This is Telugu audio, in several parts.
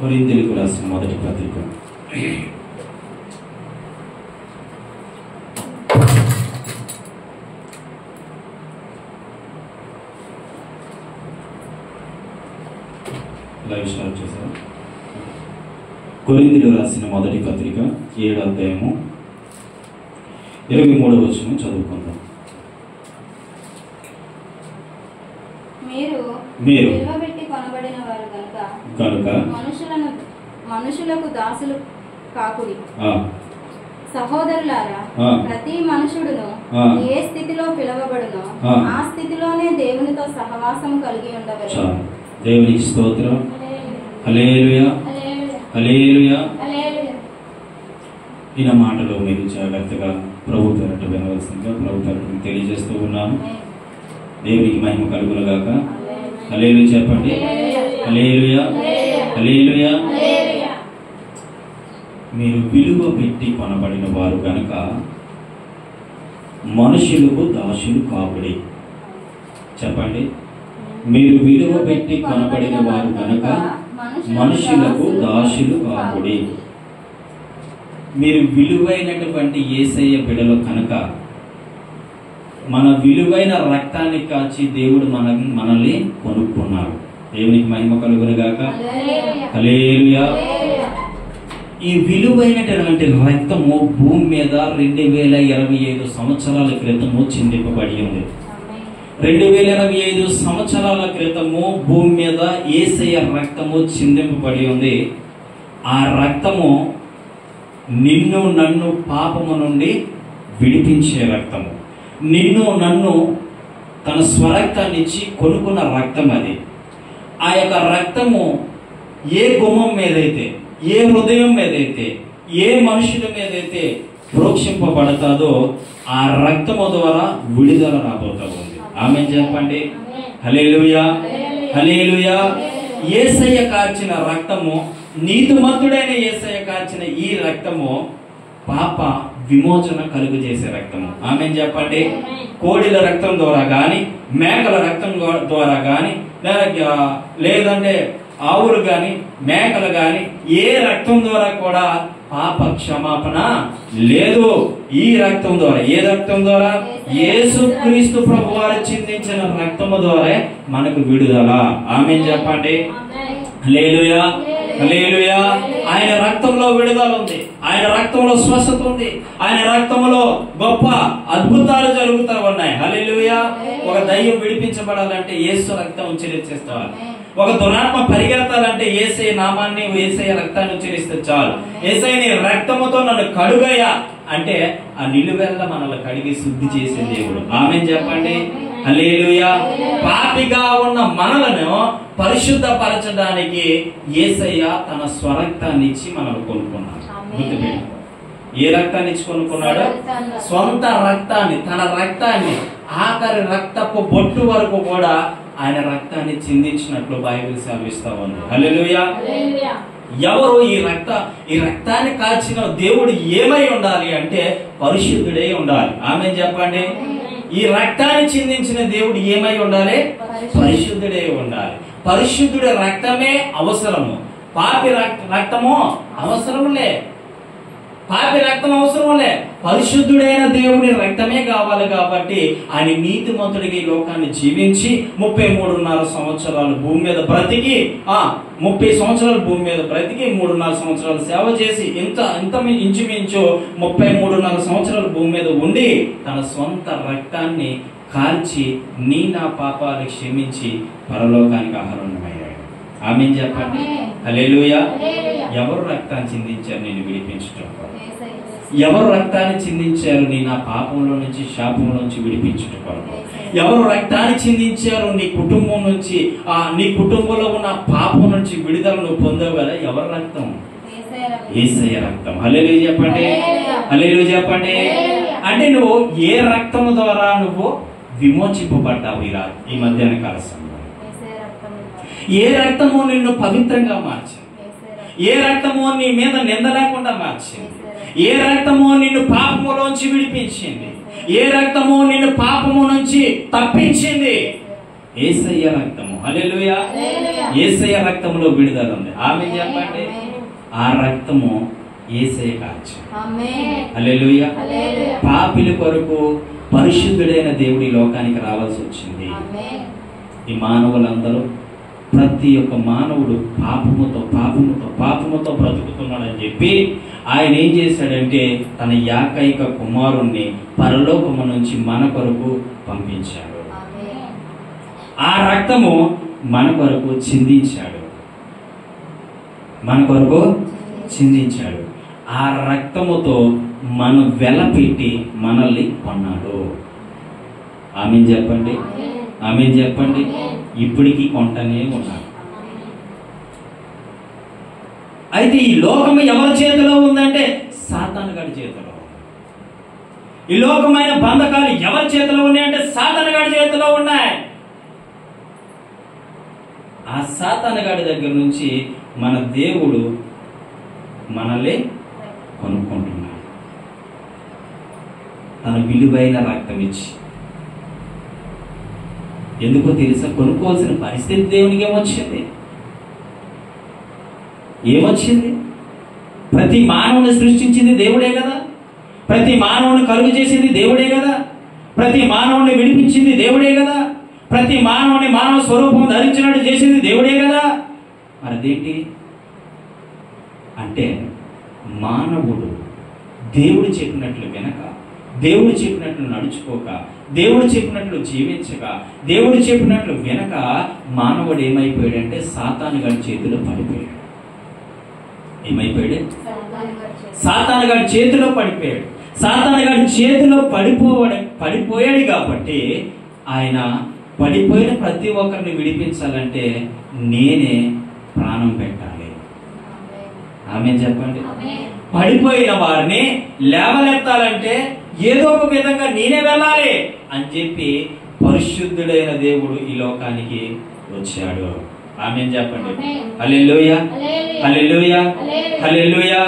కొరింథీయులకు రాసిన మొదటి పత్రిక లైవ్ స్టార్ట్ చేశారు. కొరింథీయులకు రాసిన మొదటి పత్రిక 7వ అధ్యాయము 23వ వచనం చదువుకుందాం. మీరు నిలబెట్టి కొనబడిన వారు కనుక మనుషులకు దాసులు కాకుడి. సహోదరులారా, ప్రతి మనుషుడును ఏ స్థితిలో పిలువబడునో ఆ స్థితిలోనే దేవునితో సహవాసం కలిగి ఉండవచ్చు. దేవునికి స్తోత్రం. హల్లెలూయా, హల్లెలూయా. ఈ మాటలో మీరు జాగ్రత్తగా ప్రభు పేరట వినవలసిందిగా ప్రభు పేరట తెలియజేస్తూ ఉన్నాను. దేవునికి మహిమ కలుగునుగాక. హల్లెలూయా చెప్పండి. హల్లెలూయా, హల్లెలూయా. మీరు విలువ పెట్టి కొనబడిన వారు కనుక మనుషులకు దాసులు కాకుడి. చెప్పండి. మీరు విలువ పెట్టి కొనబడిన వారు కనుక మనుషులకు దాసులు కాకుడి. మీరు విలువైనటువంటి యేసయ్య బిడ్డలు కనుక మన విలువైన రక్తాన్ని కాచి దేవుడు మనల్ని కొనుక్కున్నాడు. దేవునికి మహిమ కలుగునుగాక. హల్లెలూయా. ఈ విలువైనటువంటి రక్తము భూమి మీద 2025 సంవత్సరాల క్రితము చిందింపబడి ఉంది. 2025 సంవత్సరాల క్రితము భూమి మీద యేసయ్య రక్తము చిందింపబడి ఉంది. ఆ రక్తము నిన్ను నన్ను పాపము నుండి విడిపించే రక్తము. నిన్ను నన్ను తన స్వరక్తాన్ని ఇచ్చి కొనుక్కున్న రక్తం అది. ఆ యొక్క రక్తము ఏ గుమ్మం మీదైతే, ఏ హృదయం మీదైతే, ఏ మనుషుల మీదైతే ప్రోక్షింపబడతాదో ఆ రక్తము ద్వారా విడుదల రాబోతా ఉంది. ఆమేన్ చెప్పండి. హల్లెలూయా, హల్లెలూయా. యేసయ్య కార్చిన రక్తము, నీతిమంతుడైన యేసయ్య కార్చిన ఈ రక్తము పాప విమోచన కలుగు చేసే రక్తము. ఆమేన్ చెప్పండి. కోడిల రక్తం ద్వారా గాని, మేకల రక్తం ద్వారా గాని, లేదంటే ఆవులు గాని, మేకలు గాని, ఏ రక్తం ద్వారా కూడా పాప క్షమాపణ లేదు. ఈ రక్తం ద్వారా, ఏ రక్తం ద్వారా? యేసుక్రీస్తు ప్రభువారు చిందించిన రక్తము ద్వారా మనకు విడుదల. ఆమేన్ చెప్పండి. హల్లెలూయా, హల్లెలూయా. ఆయన రక్తంలో విడుదల ఉంది. ఆయన రక్తంలో స్వస్థత ఉంది. ఆయన రక్తంలో గొప్ప అద్భుతాలు జరుగుతూ ఉన్నాయి. హల్లెలూయా. ఒక దయ్యం విడిపించబడాలంటే యేసు రక్తం ఉచ్చరించేస్తారు. ఒక దురాత్మ పరిగెత్తాలంటే యేసయ్య నామాన్ని, యేసయ్య రక్తాన్ని ఉచ్చరిస్తే చాలు. యేసయ్యని రక్తముతో నన్ను కడుగయ్యా అంటే ఆ నిలువెల్ల మనల్ని కడిగి శుద్ధి చేసే దేవుడు. ఆమేన్ చెప్పండి. హల్లెలూయా. పాపిగా ఉన్న మనలను పరిశుద్ధపరచడానికి యేసయ్య తన స్వరక్తాన్ని ఇచ్చి మనల్ని కొనుక్కున్నాడు. గుర్తుపెట్టుకో. ఏ రక్తాన్ని ఇచ్చి కొనుక్కున్నాడు? స్వంత రక్తాన్ని, తన రక్తాన్ని, ఆఖరి రక్తపు బొట్టు వరకు కూడా ఆయన రక్తాన్ని చిందించినట్లు బైబిల్ సెలవిస్తా ఉంది. హల్లెలూయా. ఎవరు ఈ రక్తాన్ని కాల్చిన దేవుడు ఏమై ఉండాలి అంటే పరిశుద్ధుడై ఉండాలి. ఆమేన్ చెప్పండి. ఈ రక్తాన్ని చిందించిన దేవుడు ఏమై ఉండాలి? పరిశుద్ధుడై ఉండాలి. పరిశుద్ధుడి రక్తమే అవసరము. పాపి రక్తము అవసరములే. పాపి రక్తం అవసరములే. పరిశుద్ధుడైన దేవుని రక్తమే కావాలి. కాబట్టి ఆయన నీతిమంతుడికి ఈ లోకాన్ని జీవించి 33.5 సంవత్సరాలు భూమి మీద బ్రతికి, 30 సంవత్సరాలు భూమి మీద బ్రతికి 3.5 సంవత్సరాలు సేవ చేసి, ఇంత ఇంచుమించు 33.5 సంవత్సరాలు భూమి మీద ఉండి తన సొంత రక్తాన్ని కాల్చి నా పాపాలు క్షమించి పరలోకానికి ఆహారమయ్యాడు. ఆమేన్ చెప్పండి. హల్లెలూయా. ఎవరు రక్తాన్ని చిందించారు నేను విడిపించడం? ఎవరు రక్తాన్ని చిందించారు నీ నా పాపంలో నుంచి, శాపంలో నుంచి విడిపించడం కొరకు? ఎవరు రక్తాన్ని చిందించారు నీ కుటుంబం నుంచి, నీ కుటుంబంలో ఉన్న పాపం నుంచి విడుదల నువ్వు పొందవు కదా? ఎవరు రక్తం? యేసయ్య రక్తం. హల్లెలూయా చెప్పండి. హల్లెలూయా చెప్పండి. అంటే నువ్వు ఏ రక్తం ద్వారా నువ్వు విమోచింపబడ్డావు? ఈ మధ్యాహ్న కాల సమయంలో ఏ రక్తము నిన్ను పవిత్రంగా మార్చింది? ఏ రక్తము నీ మీద నింద లేకుండా మార్చింది? ఏ రక్తము నిన్ను పాపములోంచి విడిపించింది? ఏ రక్తము నిన్ను పాపము నుంచి తప్పించింది? యేసయ్య రక్తము. హల్లెలూయా. యేసయ్య రక్తంలో విడుదల ఉంది. ఆమేన్ చెప్పండి. ఆ రక్తము యేసయ్య కార్యం. హల్లెలూయా. పాపిల కొరకు పరిశుద్ధుడైన దేవుడి లోకానికి రావాల్సి వచ్చింది. ఈ మానవులందరూ, ప్రతి ఒక్క మానవుడు పాపముతో బ్రతుకుతున్నాడని చెప్పి ఆయన ఏం చేశాడంటే తన ఏకైక కుమారుణ్ణి పరలోకము నుంచి మన కొరకు పంపించాడు. ఆ రక్తము మన కొరకు చిందించాడు. ఆ రక్తముతో మనం వెలపెట్టి మనల్ని కొన్నాడు. ఆమేన్ చెప్పండి. ఆమేన్ చెప్పండి. ఇప్పటికీ కొంటనే ఉన్నాడు. అయితే ఈ లోకము ఎవరి చేతిలో ఉందంటే సాతాను గాడి చేతిలో. ఈ లోకమైన బంధకాలు ఎవరి చేతిలో ఉన్నాయంటే సాతాను గాడి చేతిలో ఉన్నాయి. ఆ సాతాను గాడి దగ్గర నుంచి మన దేవుడు మనల్ని కొనుక్కుంటున్నాడు. తన విలువైన రక్తం ఇచ్చి. ఎందుకో తెలుసా? కొనుక్కోవాల్సిన పరిస్థితి దేవునికి ఏమొచ్చింది? ప్రతి మానవుని సృష్టించింది దేవుడే కదా. ప్రతి మానవుని కలుగు చేసింది దేవుడే కదా. ప్రతి మానవుని విడిపించింది దేవుడే కదా. ప్రతి మానవుని మానవ స్వరూపం ధరించినట్టు చేసింది దేవుడే కదా. మరి అదేంటి అంటే మానవుడు దేవుడు చెప్పినట్లు వినక, దేవుడు చెప్పినట్లు నడుచుకోక, దేవుడు చెప్పినట్లు జీవించక, దేవుడు చెప్పినట్లు వినక మానవుడు ఏమైపోయాడంటే సాతాను గారి చేతిలో పడిపోయాడు. సాతాను గారి చేతిలో పడిపోయాడు. సాతాను గారి చేతిలో పడిపోయాడు కాబట్టి ఆయన పడిపోయిన ప్రతి ఒక్కరిని విడిపించాలంటే నేనే ప్రాణం పెట్టాలి. ఆమేన్ చెప్పండి. పడిపోయిన వారిని లేవనెత్తాలంటే ఏదో ఒక విధంగా నేనే వెళ్ళాలి అని చెప్పి పరిశుద్ధుడైన దేవుడు ఈ లోకానికి వచ్చాడు. ఆమేన్ చెప్పండి. హల్లెలూయా. హల్లెలూయా. హల్లెలూయా.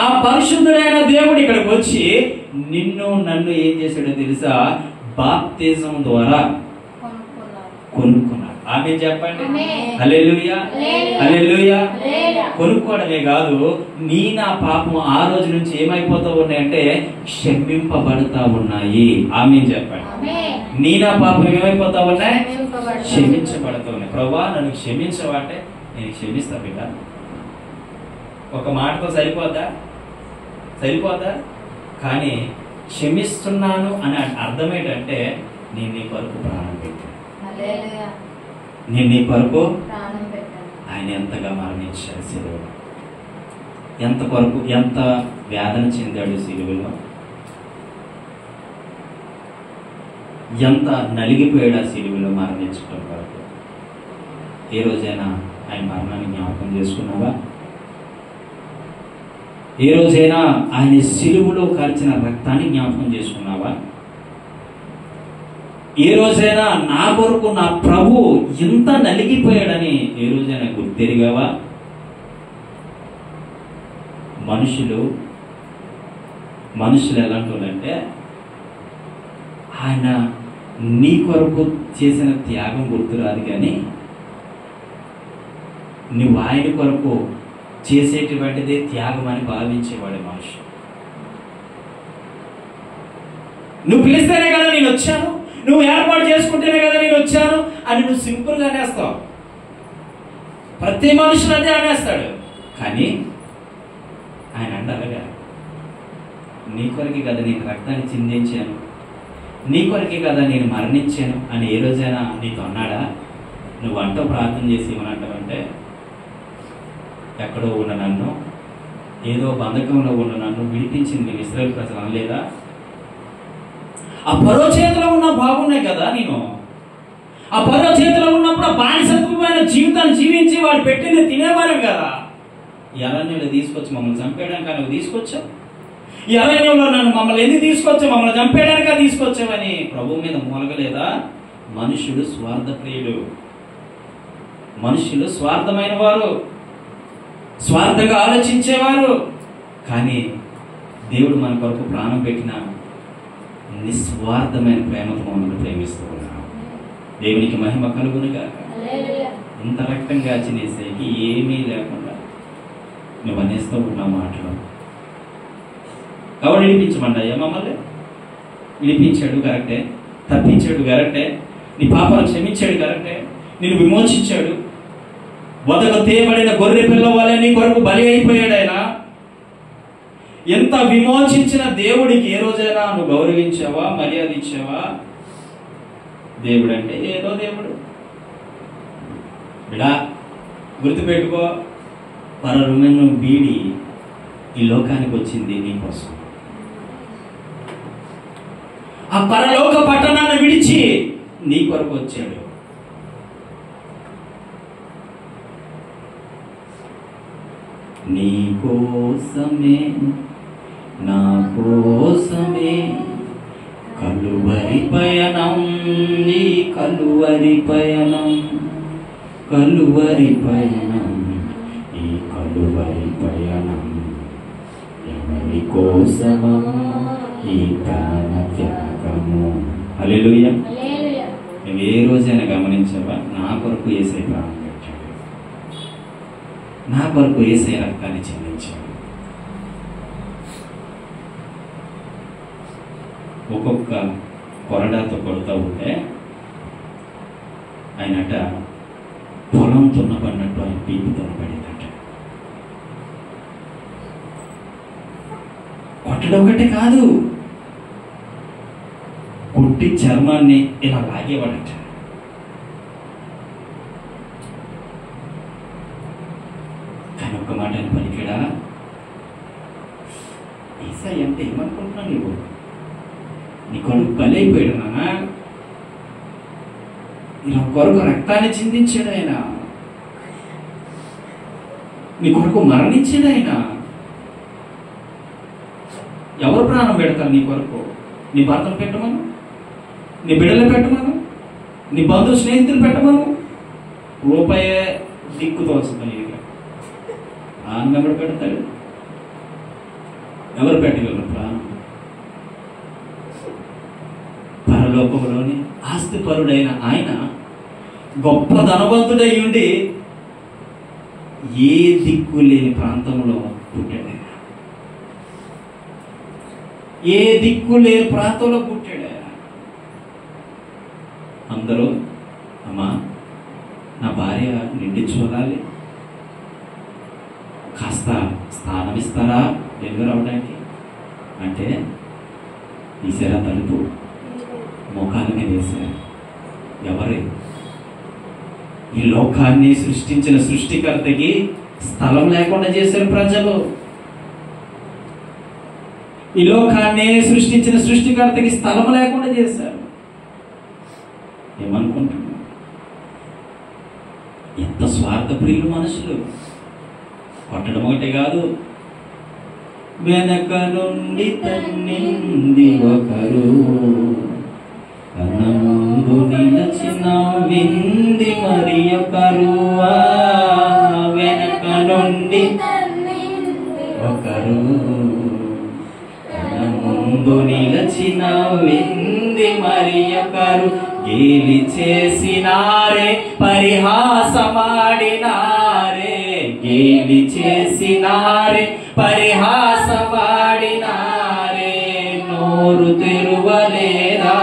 ఆ పరిశుద్ధుడైన దేవుడు ఇక్కడికి వచ్చి నిన్ను నన్ను ఏం చేశాడో తెలుసా? బాప్తిజం ద్వారా కొనుక్కున్నాడు. ఆమేన్ చెప్పండి. హల్లెలూయా. హల్లెలూయా. కొనుక్కోవడమే కాదు, నా పాపం ఆ రోజు నుంచి ఏమైపోతూ ఉన్నాయంటే క్షమింపబడతా ఉన్నాయి. ఆమేన్ చెప్పండి. నా పాపం ఏమైపోతా ఉన్నాయి? క్షమించబడతా ఉన్నాయి. ప్రభువా నన్ను క్షమించవంటే నేను క్షమిస్తా బిడ్డ. ఒక మాటతో సరిపోద్దా? కానీ క్షమిస్తున్నాను అని అర్థం ఏంటంటే నేను నీ కొరకు ప్రాణం పెట్టాను. నేను నీ కొరకు ఆయన ఎంతగా మరణించాడు సిలువలో, ఎంత వేదన చెందాడు సిలువలో, ఎంత నలిగిపోయాడు ఆ సిలువలో మరణించడం కొరకు. ఏ రోజైనా ఆయన మరణాన్ని జ్ఞాపకం చేసుకున్నావా? ఏ రోజైనా ఆయన సిలువలో కార్చిన రక్తాన్ని జ్ఞాపకం చేసుకున్నావా? ఏ రోజైనా నా కొరకు నా ప్రభు ఇంత నలిగిపోయాడని ఏ రోజైనా గుర్తెరిగావా? మనుషులు ఎలాంటి వాళ్ళంటే ఆయన నీ కొరకు చేసిన త్యాగం గుర్తురాదు, కానీ నువ్వు ఆయన కొరకు చేసేటువంటిదే త్యాగం అని భావించేవాడే మనుషులు. నువ్వు పిలిస్తేనే కదా నేను వచ్చాను, నువ్వు ఏర్పాటు చేసుకుంటేనే కదా నేను వచ్చాను అని నువ్వు సింపుల్గా అనేస్తావు. ప్రతి మనుషులు అదే అనేస్తాడు. కానీ ఆయన అంటారుగా, నీ కొరకే కదా నేను రక్తాన్ని చిందించాను, నీ కొరకే కదా నేను మరణించాను అని ఏ రోజైనా నీతో అన్నాడా? నువ్వు అంటూ ప్రార్థన చేసి ఏమని అంటావంటే, ఎక్కడో ఉన్న నన్ను, ఏదో బంధకంలో ఉన్న నన్ను విడిపించింది నేను ఇశ్రాయేలు ప్రజలు అనలేదా? ఆ పరో చేతిలో ఉన్న బాగున్నాయి కదా, నేను ఆ పరో చేతిలో ఉన్నప్పుడు ఆ బానిసత్వమైన జీవితాన్ని జీవించి వాడు పెట్టింది తినేవారు కదా. ఈ అరణ్యంలో తీసుకొచ్చి మమ్మల్ని చంపేయడానికి నువ్వు తీసుకొచ్చావు. ఈ అరణ్యంలో నన్ను మమ్మల్ని ఎందుకు తీసుకొచ్చావు? మమ్మల్ని చంపేయడానికే తీసుకొచ్చావని ప్రభు మీద మూలగలేదా? మనుషుడు స్వార్థప్రియుడు, మనుషులు స్వార్థమైన వారు, స్వార్థంగా ఆలోచించేవారు. కానీ దేవుడు మన కొరకు ప్రాణం పెట్టిన నిస్వార్థమైన ప్రేమతో మమ్మల్ని ప్రేమిస్తూ ఉన్నాడు. దేవునికి మహిమ కలుగునుగా. ఇంత రక్తం కాచిన యేసయ్యకి ఏమీ లేకుండా నువ్వు అనేస్తూ ఉన్న మాటలు ఎవరు విడిపించమన్నాయా? మమ్మల్ని విడిపించాడు కరెక్టే, తప్పించాడు కరెక్టే, నీ పాపాలు క్షమించాడు కరెక్టే, నిన్ను విమోచించాడు. వదకు తేబడిన గొర్రె పిల్ల వలె నీ కొరకు బలి అయిపోయాడు ఆయన. ఎంత విమోచించిన దేవుడికి ఏ రోజైనా నువ్వు గౌరవించావా, మర్యాద ఇచ్చావా? దేవుడు అంటే ఏదో దేవుడు బిడా, గుర్తుపెట్టుకో, పరరులను వీడి ఈ లోకానికి వచ్చింది నీకోసం. ఆ పరలోక పట్టణాన్ని విడిచి నీ కొరకు వచ్చాడు. నీ కోసమే, నా కోసమే కలువరి పయనం, నీ కలువరి పయనం, కలువరి పయనం, ఈ కలువరి పయనం ఎవరి కోసమో ఈ ప్రాణ త్యాగము. హల్లెలూయా. నువ్వు ఏ రోజైనా గమనించావా? నా కొరకు యేసయ్య ప్రాణం పెట్టాడు, నా కొరకు యేసయ్య రక్తాన్ని చెల్లించాడు. ఒక్కొక్క కొరడాతో కొడుతూ ఉంటే ఆయనట పొలం తున్నపడినట్టు ఆయన పీపు తున్నపడిందట. కొట్టడం ఒకటి కాదు, కుట్టి చర్మాన్ని ఇలా లాగేవాడట. కానీ ఒక్క మాట అని పలికాడా? యేసయ్య అంటే ఏమనుకుంటున్నావు నీవు? నీ కొడుకు బలైపోయాడు నాన్న, ఇలా కొరకు రక్తాన్ని చిందించాడు ఆయన, నీ కొరకు మరణించాడు ఆయన. ఎవరు ప్రాణం పెడతారు నీ కొరకు? నీ భర్తను పెట్టమను, నీ బిడ్డలు పెట్టమను, నీ బంధువు స్నేహితులు పెట్టమను. రూపాయే దిక్కుతో వస్తుంది నీకు. ప్రాణం ఎవరు పెడతాడు? ఎవరు పెట్టగలరు ప్రాణం? పరలోకంలోని ఆస్తిపరుడైన ఆయన గొప్ప ధనవంతుడై ఉండి ఏ దిక్కు లేని ప్రాంతంలో పుట్టాడు. ఏ దిక్కు లేని ప్రాంతంలో పుట్టాడు. అందరూ అమ్మా నా భార్య నిండి చూడాలి, కాస్త స్థానం ఇస్తారా డెలివరీ అవడానికి అంటే తీసారా తలుపు, మోకాల మీద వేశారు. ఎవరు? ఈ లోకాన్ని సృష్టించిన సృష్టికర్తకి స్థలం లేకుండా చేశారు ప్రజలు. ఈ లోకాన్ని సృష్టించిన సృష్టికర్తకి స్థలం లేకుండా చేశారు. ఏమనుకుంటున్నారు? ఎంత స్వార్థ ప్రియులు మనుషులు. కొట్టడం ఒకటే కాదు, వెనక నుండి తన్నింది ఒకరు, తన ముందు నిలచిన వింది మరి ఒకరు. వెనక నుండి ఒకరు, తన ముందు నిలచిన వింది మరి ఒకరు. గేలి చేసినారే, పరిహాసమాడినారే, గేలి చేసినారే, పరిహాసమాడినారే. నోరు తెరువలేదా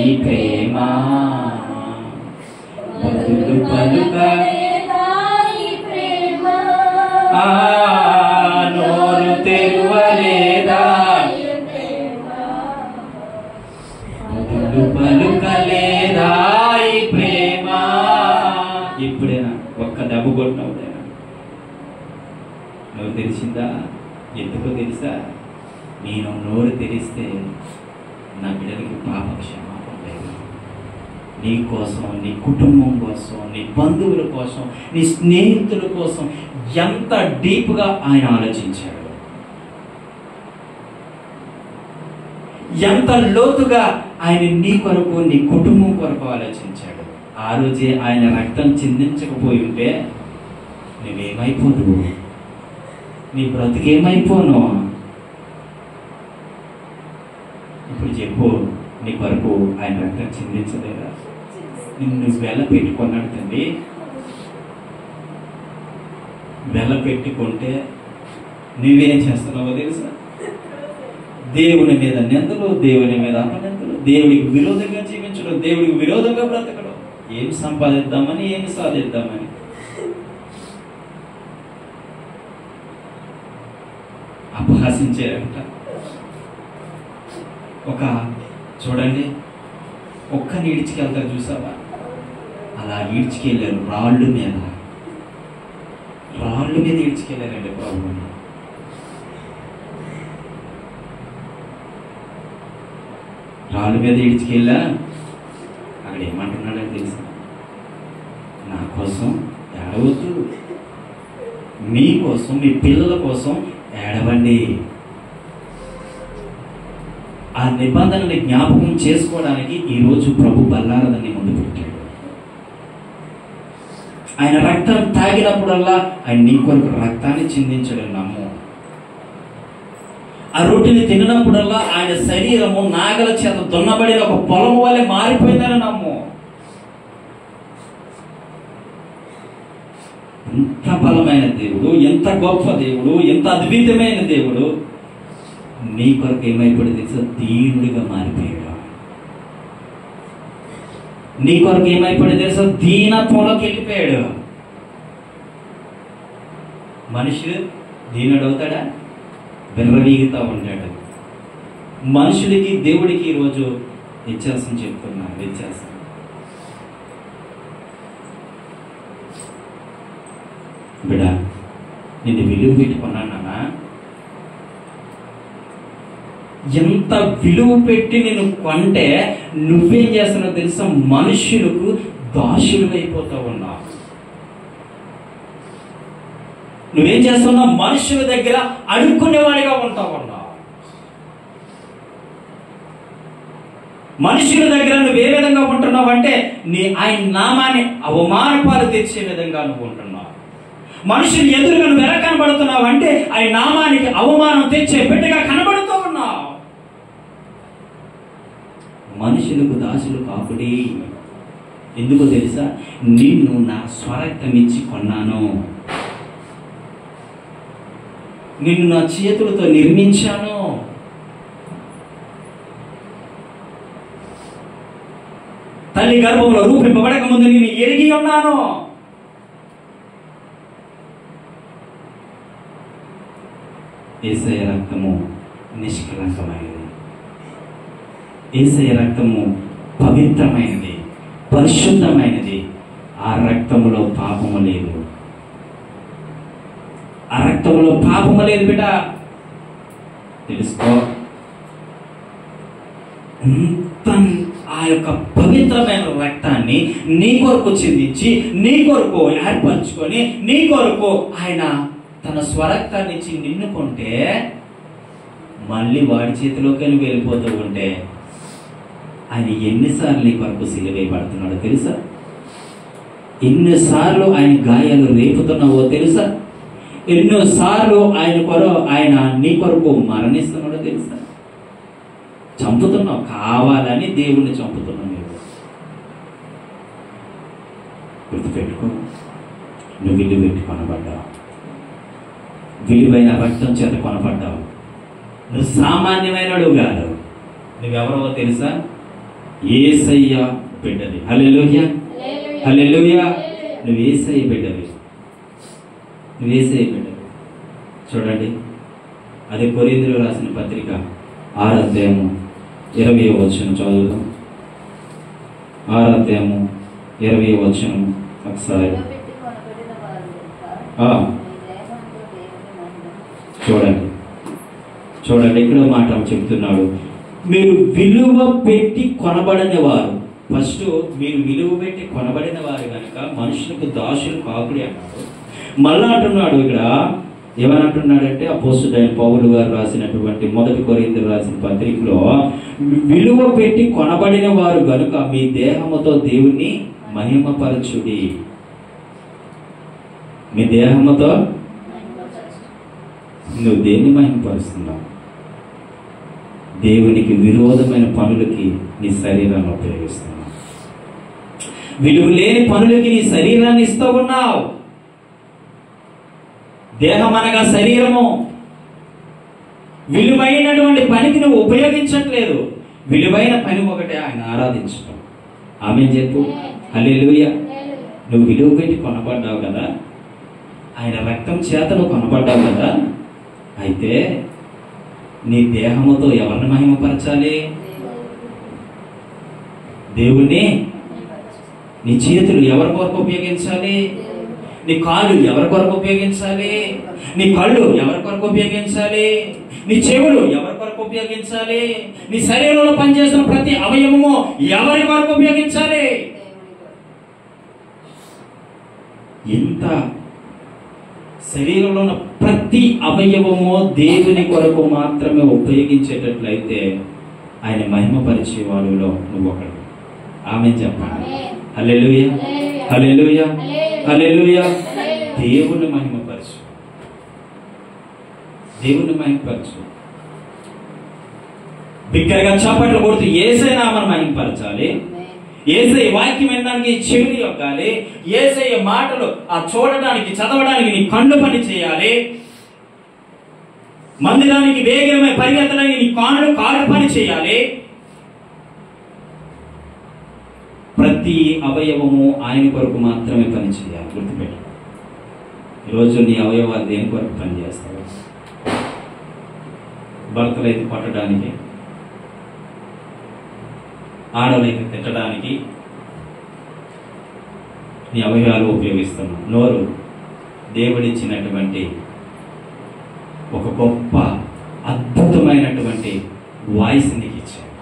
ఈ ప్రేమ, బదులు పలుకలేదా ఈ ప్రేమ. నోరు తెరువలేదా బదులు పలుకలేదా ఈ ప్రేమ. ఇప్పుడేనా ఒక్క దెబ్బ కొట్టినప్పుడేనా నువ్వు తెలిసిందా? ఎందుకో తెలుసా? నేను నోరు తెరిస్తే నా బిడ్డలకి పాప క్షమాపణ లేదు. నీ కోసం, నీ కుటుంబం కోసం, నీ బంధువుల కోసం, నీ స్నేహితుల కోసం ఎంత డీప్గా ఆయన ఆలోచించాడు, ఎంత లోతుగా ఆయన నీ కొరకు, నీ కుటుంబం కొరకు ఆలోచించాడు. ఆ రోజే ఆయన రక్తం చిందించకపోయి ఉంటే నువ్వేమైపోదు, నీ బ్రతికేమైపోను. ఇప్పుడు చెప్పు, నీ కొరకు ఆయన రక్తం చిందించలేదా? నిన్ను వెల పెట్టుకున్నాడు తండ్రి. వెల పెట్టుకుంటే నువ్వేం చేస్తున్నావో తెలుసా? దేవుని మీద నిందలు, దేవుని మీద అపనిందలు, దేవుడికి విరోధంగా జీవించడం, దేవుడికి విరోధంగా బ్రతకడం, ఏం సంపాదిద్దామని, ఏమి సాధిద్దామని. అపహాసించారంట. ఒక చూడండి, ఒక్కని ఈడ్చుకెళ్తారు చూసావా? అలా ఈడ్చుకెళ్ళారు. రాళ్ళు మీద ఈడ్చుకెళ్ళారండి ప్రభువుని. రాళ్ళ మీద ఈడ్చుకెళ్ళా. అక్కడ ఏమంటున్నాడని తెలుసా? నా కోసం ఏడవద్దు, మీ కోసం, మీ పిల్లల కోసం ఏడవండి. ఆ నిబంధనని జ్ఞాపకం చేసుకోవడానికి ఈరోజు ప్రభు బల్లారదని ముందు పెట్టాడు. ఆయన రక్తం తాగినప్పుడల్లా ఆయన నీ కొరకు రక్తాన్ని చిందించడం నమ్ము. ఆ రొట్టెని తిన్నప్పుడల్లా ఆయన శరీరము నాగల చేత దున్నబడిన ఒక పొలం వల్లే మారిపోయిందని నమ్ము. ఎంత బలమైన దేవుడు, ఎంత గొప్ప దేవుడు, ఎంత అద్భుతమైన దేవుడు నీ కొరకు ఏమైపోయాడు తెలుసా? దీనుడిగా మారిపోయాడు. నీ కొరకు ఏమైపోయాడు తెలుసా? దీనత్వంలోకి వెళ్ళిపోయాడు. మనుషుడు దీనుడు అవుతాడా? విర్రవీగుతూ ఉంటాడు. మనుషుడికి దేవుడికి ఈరోజు వ్యత్యాసం చెప్తున్నాను. వ్యత్యాసం బిడ్డ, నిన్ను విలువ పెట్టుకున్నానా? ఎంత విలువ పెట్టి నేను కొంటే నువ్వేం చేస్తున్నావు తెలుసా? మనుషులకు దాసులు అయిపోతా ఉన్నావు. నువ్వేం చేస్తున్నావు? మనుషుల దగ్గర అడుక్కునేవాడిగా ఉంటా ఉన్నావు. మనుషుల దగ్గర నువ్వు ఏ విధంగా ఉంటున్నావు అంటే ఆయన నామాన్ని అవమానపాలు తెచ్చే విధంగా నువ్వు ఉంటున్నావు. మనుషులు ఎదురుగా నువ్వు ఎలా కనబడుతున్నావు అంటే ఆయన నామానికి అవమానం తెచ్చే బిడ్డగా కనబడుతూ ఉన్నావు. మనుషులకు దాసులు కాకుడి. ఎందుకో తెలుసా? నిన్ను నా స్వరక్తం ఇచ్చి కొన్నాను, నిన్ను నా చేతులతో నిర్మించాను. తల్లి గర్భంలో రూపింపబడక ముందు నేను ఎరిగి ఉన్నాను. యేసయ్య రక్తము నిష్కలంకమైనది. యేసయ్య రక్తము పవిత్రమైనది, పరిశుద్ధమైనది. ఆ రక్తములో పాపము లేదు. ఆ రక్తంలో పాపము లేదు బిడ్డ, తెలుసుకో. ఆ యొక్క పవిత్రమైన రక్తాన్ని నీ కొరకు చిందించి, నీ కొరకు ఏర్పరచుకొని, నీ కొరకు ఆయన తన స్వరక్తాన్ని ఇచ్చి నిన్నుకుంటే, మళ్ళీ వాడి చేతిలోకి వెళ్ళిపోతూ ఉంటే ఆయన ఎన్నిసార్లు నీ కొరకు సిలువేయబడుతున్నాడో తెలుసా? ఎన్నిసార్లు ఆయన గాయాలు రేపుతున్నావో తెలుసా? ఎన్నోసార్లు ఆయన నీ కొరకు మరణిస్తున్నాడో తెలుసా? చంపుతున్నావు, కావాలని దేవుణ్ణి చంపుతున్నావు. నువ్వు గుర్తుపెట్టుకో, నువ్వు విలువ పెట్టి కొనబడ్డావు. విలువైన రక్తం చేత కొనబడ్డావు. నువ్వు సామాన్యమైనడు కాదు. నువ్వెవరో తెలుసా? యేసయ్య బిడ్డవి. హల్లెలూయా, హల్లెలూయా. నువ్వు యేసయ్య బిడ్డవి, నువ్వు యేసయ్య బిడ్డవి. చూడండి, అది కొరింథీయులకు రాసిన పత్రిక 6వ అధ్యాయము 20వ వచనం చదువుదాం. 6వ అధ్యాయము 20వ వచనం ఒకసారి చూడండి. ఇక్కడ మాట చెప్తున్నాడు, మీరు విలువ పెట్టి కొనబడిన వారు. ఫస్ట్ మీరు విలువ పెట్టి కొనబడిన వారు కనుక మనుషులకు దాసులు కాకుడి అన్నాడు. మళ్ళా అంటున్నాడు, ఇక్కడ ఏమనంటున్నాడంటే అపోస్తలుడైన పౌలు గారు రాసినటువంటి 1 కొరింథీయులకు రాసిన పత్రికలో, విలువ పెట్టి కొనబడిన వారు కనుక మీ దేహముతో దేవుణ్ణి మహిమపరచుడి. మీ దేహముతో నువ్వు దేన్ని మహిమపరుస్తున్నావు? దేవునికి విరోధమైన పనులకి నీ శరీరాన్ని ఉపయోగిస్తున్నావు. విలువ లేని పనులకి నీ శరీరాన్ని ఇస్తూ ఉన్నావు. దేహం అనగా శరీరము. విలువైనటువంటి పనికి నువ్వు ఉపయోగించట్లేదు. విలువైన పని ఒకటే, ఆయన ఆరాధించటం. ఆమేన్ చెప్పు. హల్లెలూయా. నువ్వు విలువ పెట్టి కొనబడ్డావు కదా, ఆయన రక్తం చేత నువ్వు కొనబడ్డావు కదా. అయితే నీ దేహముతో ఎవరిని మహిమపరచాలి? దేవుణ్ణి. నీ చేతులు ఎవరి కొరకు ఉపయోగించాలి? నీ కాళ్ళు ఎవరి కొరకు ఉపయోగించాలి? నీ కళ్ళు ఎవరి కొరకు ఉపయోగించాలి? నీ చెవులు ఎవరి కొరకు ఉపయోగించాలి? నీ శరీరంలో పనిచేస్తున్న ప్రతి అవయవము ఎవరి కొరకు ఉపయోగించాలి? ఎంత శరీరంలో ఉన్న ప్రతి అవయవము దేవుని కొరకు మాత్రమే ఉపయోగించేటట్లయితే ఆయన మహిమపరిచే వాళ్ళలో నువ్వు ఒకడు. ఆమేన్ చెప్పండి. హల్లెలూయా, హల్లెలూయా, హల్లెలూయా. దేవుని మహిమపరచు, దేవుని మహిమపరచు. బిగ్గరగా చప్పట్లు కొడుతూ యేసయ్య నామమును మహిమపరచాలి. యేసయ్య వాక్యం వినడానికి చెవిని యొక్కాలి. యేసయ్య మాటలు చూడడానికి, చదవడానికి నీ కళ్ళు పని చేయాలి. మందిరానికి వేగమే పరిగెత్తడానికి నీ కాళ్ళు పని చేయాలి. ప్రతి అవయవము ఆయన కొరకు మాత్రమే పని చేయాలి. గుర్తుపెట్టు. ఈరోజు నీ అవయవాలు దేని కొరకు పని చేస్తావు? భర్తలైతే కొట్టడానికి, ఆడలైతే తిట్టడానికి నీ అవయవాలు ఉపయోగిస్తున్నావు. నోరు దేవుడిచ్చినటువంటి ఒక గొప్ప అద్భుతమైనటువంటి వాయిస్ నీకు ఇచ్చాడు.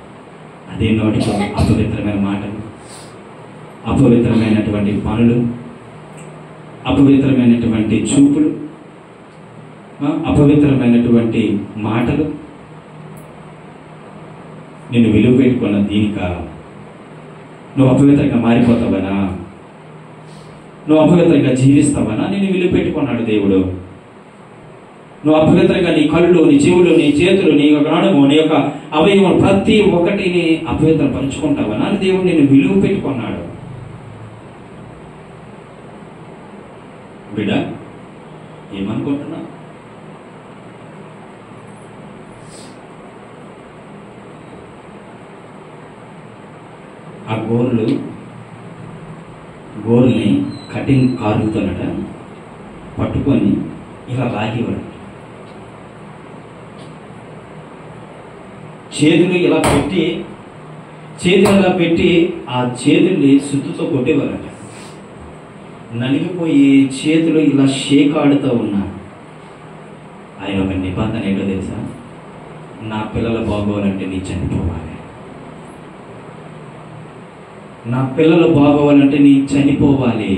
అదే నోటితో అపవిత్రమైన మాటలు, అపవిత్రమైనటువంటి పనులు, అపవిత్రమైనటువంటి చూపులు, అపవిత్రమైనటువంటి మాటలు నిన్ను విలువ పెట్టుకున్న దీనిక నువ్వు అపవిత్రంగా మారిపోతావనా? నువ్వు అపవిత్రంగా జీవిస్తావనా? నిన్ను విలువ పెట్టుకున్నాడు దేవుడు. నువ్వు అపవిత్రంగా నీ కళ్ళు, నీ చెవులు, నీ చేతులు, నీ యొక్క నడుము, నీ యొక్క అవయవం ప్రతి ఒక్కటిని అపవిత్రం పరుచుకుంటావనా అని దేవుడు నిన్ను విలువ పెట్టుకున్నాడు. బిడ్డ, ఏమనుకుంటున్నా? ఆ గోర్ని కటింగ్ కారుతోనట పట్టుకొని ఇలా లాగేవాడు. చేతులు ఇలా పెట్టి ఆ చేతుల్ని సుత్తుతో కొట్టేవారట. నలిగిపోయి చేతులు ఇలా షేకాడుతూ ఉన్నారు. ఆయన ఒక నిబంధన ఏంటో తెలుసా? నా పిల్లలు బాగోవాలంటే నీ చనిపోవాలి. నా పిల్లలు బాగోవాలంటే నీ చనిపోవాలి.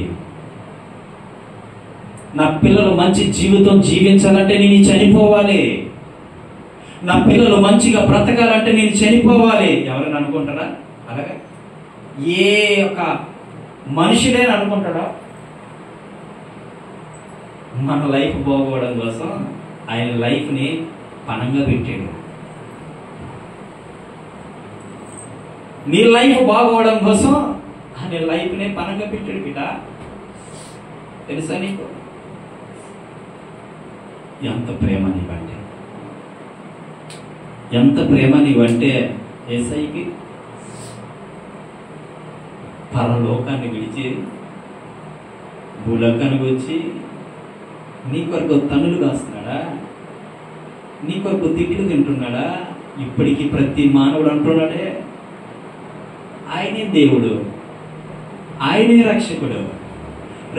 నా పిల్లలు మంచి జీవితం జీవించాలంటే నేను చనిపోవాలి. నా పిల్లలు మంచిగా బ్రతకాలంటే నేను చనిపోవాలి. ఎవరైనా అనుకుంటారా? అలాగే ఏ ఒక మనుషుడైనా అనుకుంటాడా? మన లైఫ్ బాగోవడం కోసం ఆయన లైఫ్ని పణంగా పెట్టాడు. నీ లైఫ్ బాగోవడం కోసం ఆయన లైఫ్ని పణంగా పెట్టాడు. బిడ్డ, తెలుసా నీకు? ఎంత ప్రేమ నీవంటే, ఎంత ప్రేమ నీవంటే యేసయ్యకి పరలోకాన్ని విడిచి భూలోకానికి వచ్చి నీ కొరకు తన్నులు కాస్తున్నాడా? నీ కొరకు తిట్లు తింటున్నాడా? ఇప్పటికీ ప్రతి మానవుడు అంటున్నాడే ఆయనే దేవుడు, ఆయనే రక్షకుడు.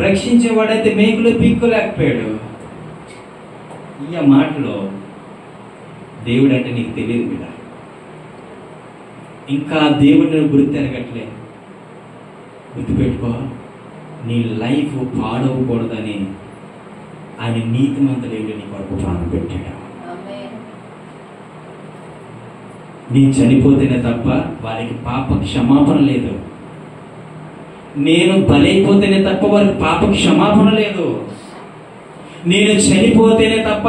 రక్షించేవాడైతే మేకులు పీక్కోలేకపోయాడు. ఈ మాటలో దేవుడు అంటే నీకు తెలియదు బిడ్డ. ఇంకా దేవుడిని గుర్తెరగట్లే. గుర్తుపెట్టుకో, నీ లైఫ్ పాడవకూడదని ఆయన నీతిమంతుడేంటి నీ కొరకు ప్రాణం పెట్టాడు. నీ చనిపోతేనే తప్ప వారికి పాప క్షమాపణ లేదు. నేను బలైపోతేనే తప్ప వారికి పాప క్షమాపణ లేదు. నేను చనిపోతేనే తప్ప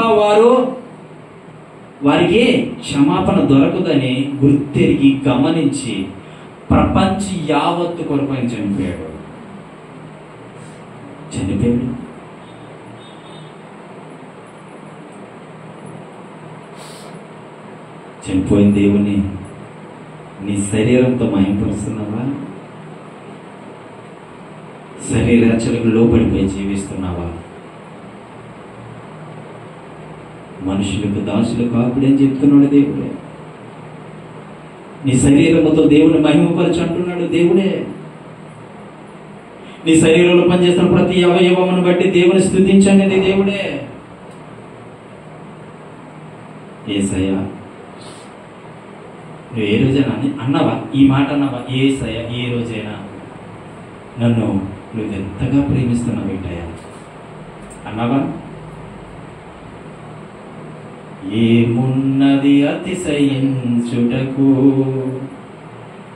వారికి క్షమాపణ దొరకదని గుర్తెరిగి గమనించి ప్రపంచ యావత్తు కొరకు ఆయన చనిపోయాడు. చనిపోయాడు. చనిపోయిన దేవుని నీ శరీరంతో మహింపరుస్తున్నావా? శరీరాచలకు లోపడిపోయి జీవిస్తున్నావా? మనుషులకు దాసులు కాకుడని చెప్తున్నాడు దేవుడే. నీ శరీరముతో దేవుని మహిమపరచు అంటున్నాడు దేవుడే. నీ శరీరంలో పనిచేస్తున్న ప్రతి అవయవమును బట్టి దేవుని స్తుతించండి దేవుడే. యేసయ్యా, నువ్వు ఏ రోజైనా అన్నావా ఈ మాట? అన్నావా? యేసయ్యా, ఏ రోజైనా నన్ను నువ్వు ఎంతగా ప్రేమిస్తున్నావు ఏంటయ్యా అన్నావా? ఏమున్నది అతిశయించుటకు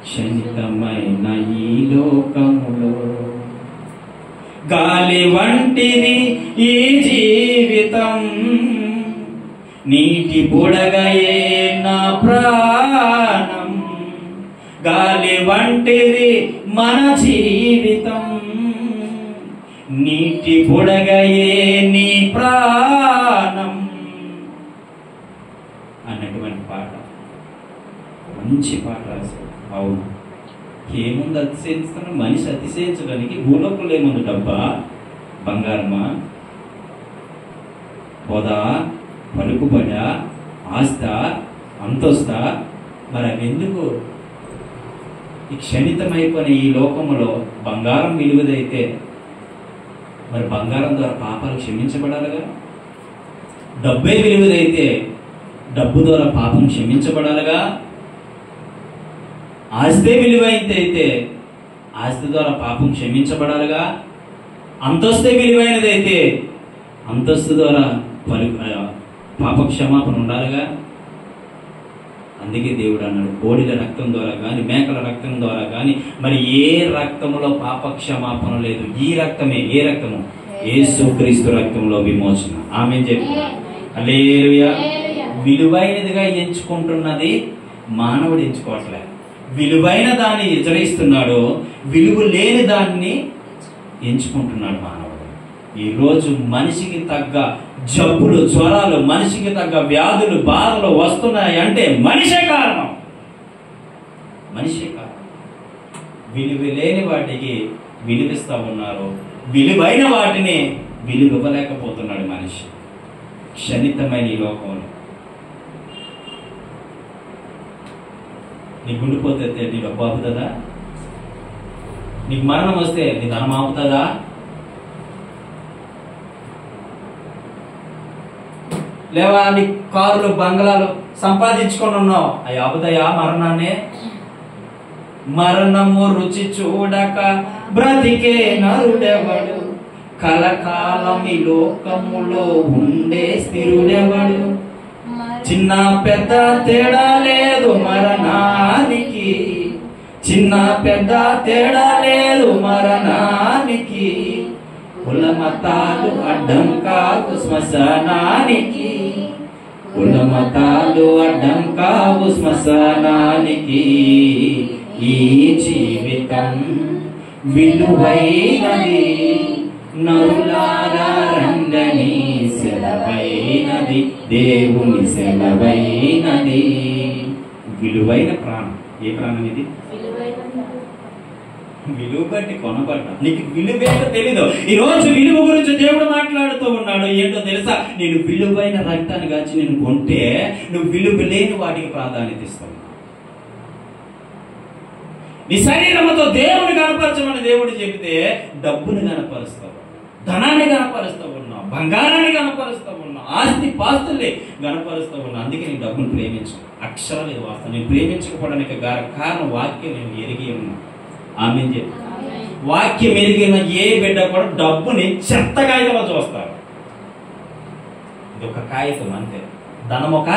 క్షణితమైన ఈ లోకములో, గాలి వంటిది ఈ జీవితం, నీటి బుడగయే నా ప్రాణం. గాలి వంటిది మన జీవితం, నీటి బుడగయే నీ ప్రాణం అన్నటువంటి పాట, మంచి పాట రాశారు. అవును, ఏముంది అతిశయించుతాను? మనిషి అతిశయించడానికి భూలోకంలో ఏముంది? డబ్బా, బంగారమా, హోదా, పలుకుబడా, ఆస్త, అంతస్తా? మరి అవి ఎందుకు? ఈ క్షణితమైపోయిన ఈ లోకంలో బంగారం విలువదైతే మరి బంగారం ద్వారా పాపాలు క్షమించబడాలిగా. డబ్బే విలువదైతే డబ్బు ద్వారా పాపం క్షమించబడాలిగా. ఆస్తే విలువైనదైతే ఆస్తి ద్వారా పాపం క్షమించబడాలిగా. అంతస్తే విలువైనదైతే అంతస్తు ద్వారా పాప క్షమాపణ ఉండాలిగా. అందుకే దేవుడు అన్నాడు, కోడిల రక్తం ద్వారా కానీ మేకల రక్తం ద్వారా కానీ మరి ఏ రక్తములో పాప క్షమాపణ లేదు. ఈ రక్తమే. ఏ రక్తము? యేసుక్రీస్తు రక్తంలో విమోచన. ఆమేన్ చెప్పు. హల్లెలూయా. విలువైనదిగా ఎంచుకుంటున్నది మానవుడు ఎంచుకోవట్లే. విలువైన దాన్ని ఎదురిస్తున్నాడు, విలువ లేని దాన్ని ఎంచుకుంటున్నాడు మానవుడు. ఈరోజు మనిషికి తగ్గ జబ్బులు, జ్వరాలు, మనిషికి తగ్గ వ్యాధులు, బాధలు వస్తున్నాయి అంటే మనిషే కారణం. మనిషే కారణం. విలువ లేని వాటికి విలువిస్తూ ఉన్నారు, విలువైన వాటిని విలువ ఇవ్వలేకపోతున్నాడు మనిషి. క్షణితమైన ఈ లోకంలో నీ గుండిపోతే నీ డబ్బు ఆపుతుందా? నీకు మరణం వస్తే నీ ధనం ఆపుతుందా? లేవా నీ కారులు, బంగ్లాలు సంపాదించుకొని ఉన్నావు, అవి ఆపుతాయా మరణాన్ని? మరణము రుచి చూడక బ్రతికే నరుడెవడు, కలకాలం ఈ లోకములో ఉండే స్థిరుడెవడు. చిన్న పెద్ద తేడా లేదు మరణానికి, చిన్న పెద్ద తేడా లేదు మరణానికి. కుల మతాలు అడ్డం కావు శ్మశానానికి, కుల మతాలు అడ్డం కావు శ్మశానానికి. ఈ జీవితం విలువైనది, నరులారా రండని సెలవైనది, దేవుని సెలవైనది. విలువైన ప్రాణం. ఏ ప్రాణం ఇది? విలువ బట్టి కొనబడ్డా. నీకు విలువేంటో తెలీదు. ఈ రోజు విలువ గురించి దేవుడు మాట్లాడుతూ ఉన్నాడు. ఏంటో తెలుసా? నేను విలువైన రక్తాన్ని కాచి నేను కొంటే నువ్వు విలువ లేని వాటికి ప్రాధాన్యత ఇస్తావు. నీ శరీరంతో దేవుని కనపరచమని దేవుడు చెబితే డబ్బుని కనపరుస్తావు, ధనాన్ని కనపరుస్తూ ఉన్నావు, బంగారాన్ని కనపరుస్తూ ఉన్నావు, ఆస్తి పాస్తుల్ని కనపరుస్తూ ఉన్నావు. అందుకే నీ డబ్బును ప్రేమించు. అక్షరాలు ఇది వాస్తవం. నేను ప్రేమించకపోవడానికి కారణం వాక్యం నేను ఎరిగి ఉన్నా. ఆమేన్ చెప్పు. వాక్యం ఎరిగిన ఏ బిడ్డ కూడా డబ్బుని చెత్త కాగితంలో చూస్తారు. ఇది ఒక కాగితం అంతే. ధనం ఒక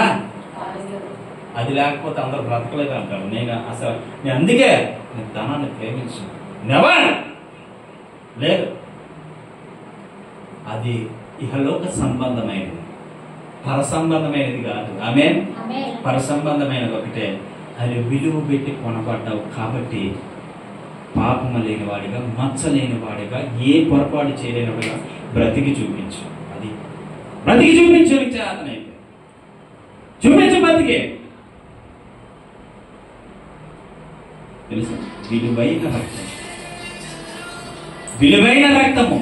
అది లేకపోతే అందరూ బ్రతకలేదు అంటారు. నేను అందుకే నేను ధనాన్ని ప్రేమించు. నెవర్ లేదు. అది ఇహలోక సంబంధమైనది, పర సంబంధమైనది కాదు. ఆమేన్. పర సంబంధమైనది ఒకటే. అది విలువ పెట్టి కొనబడ్డావు కాబట్టి పాపము లేని వాడిగా, మచ్చ లేని వాడిగా, ఏ పొరపాటు చేయలేని వాడిగా బ్రతికి చూపించు. అది బ్రతికి చూపించు. చేతనైతే చూపించు బ్రతికే. తెలుసా, విలువైన రక్తం, విలువైన రక్తము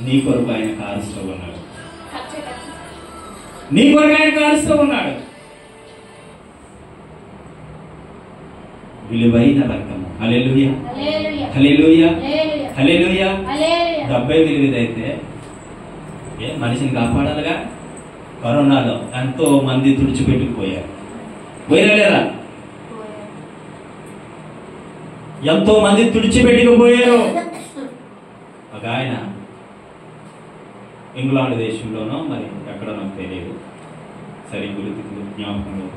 నీ కొరకు ఆయన కారుస్తూ ఉన్నాడు. నీ కొరకు ఆయన కారుస్తూ ఉన్నాడు. విలువైన రక్తము. హల్లెలూయా, హల్లెలూయా, హల్లెలూయా. 70 విలువైతే మనిషిని కాపాడాలిగా. కరోనాలో ఎంతో మంది తుడిచిపెట్టుకుపోయారు. పోయారా లేదా? ఎంతో మంది తుడిచిపెట్టుకుపోయారు. ఒక ఆయన ఇంగ్లాండ్ దేశంలోనో మరి ఎక్కడో నాకు తెలియదు, సరే గుర్తుకు జ్ఞాపకం లేదు.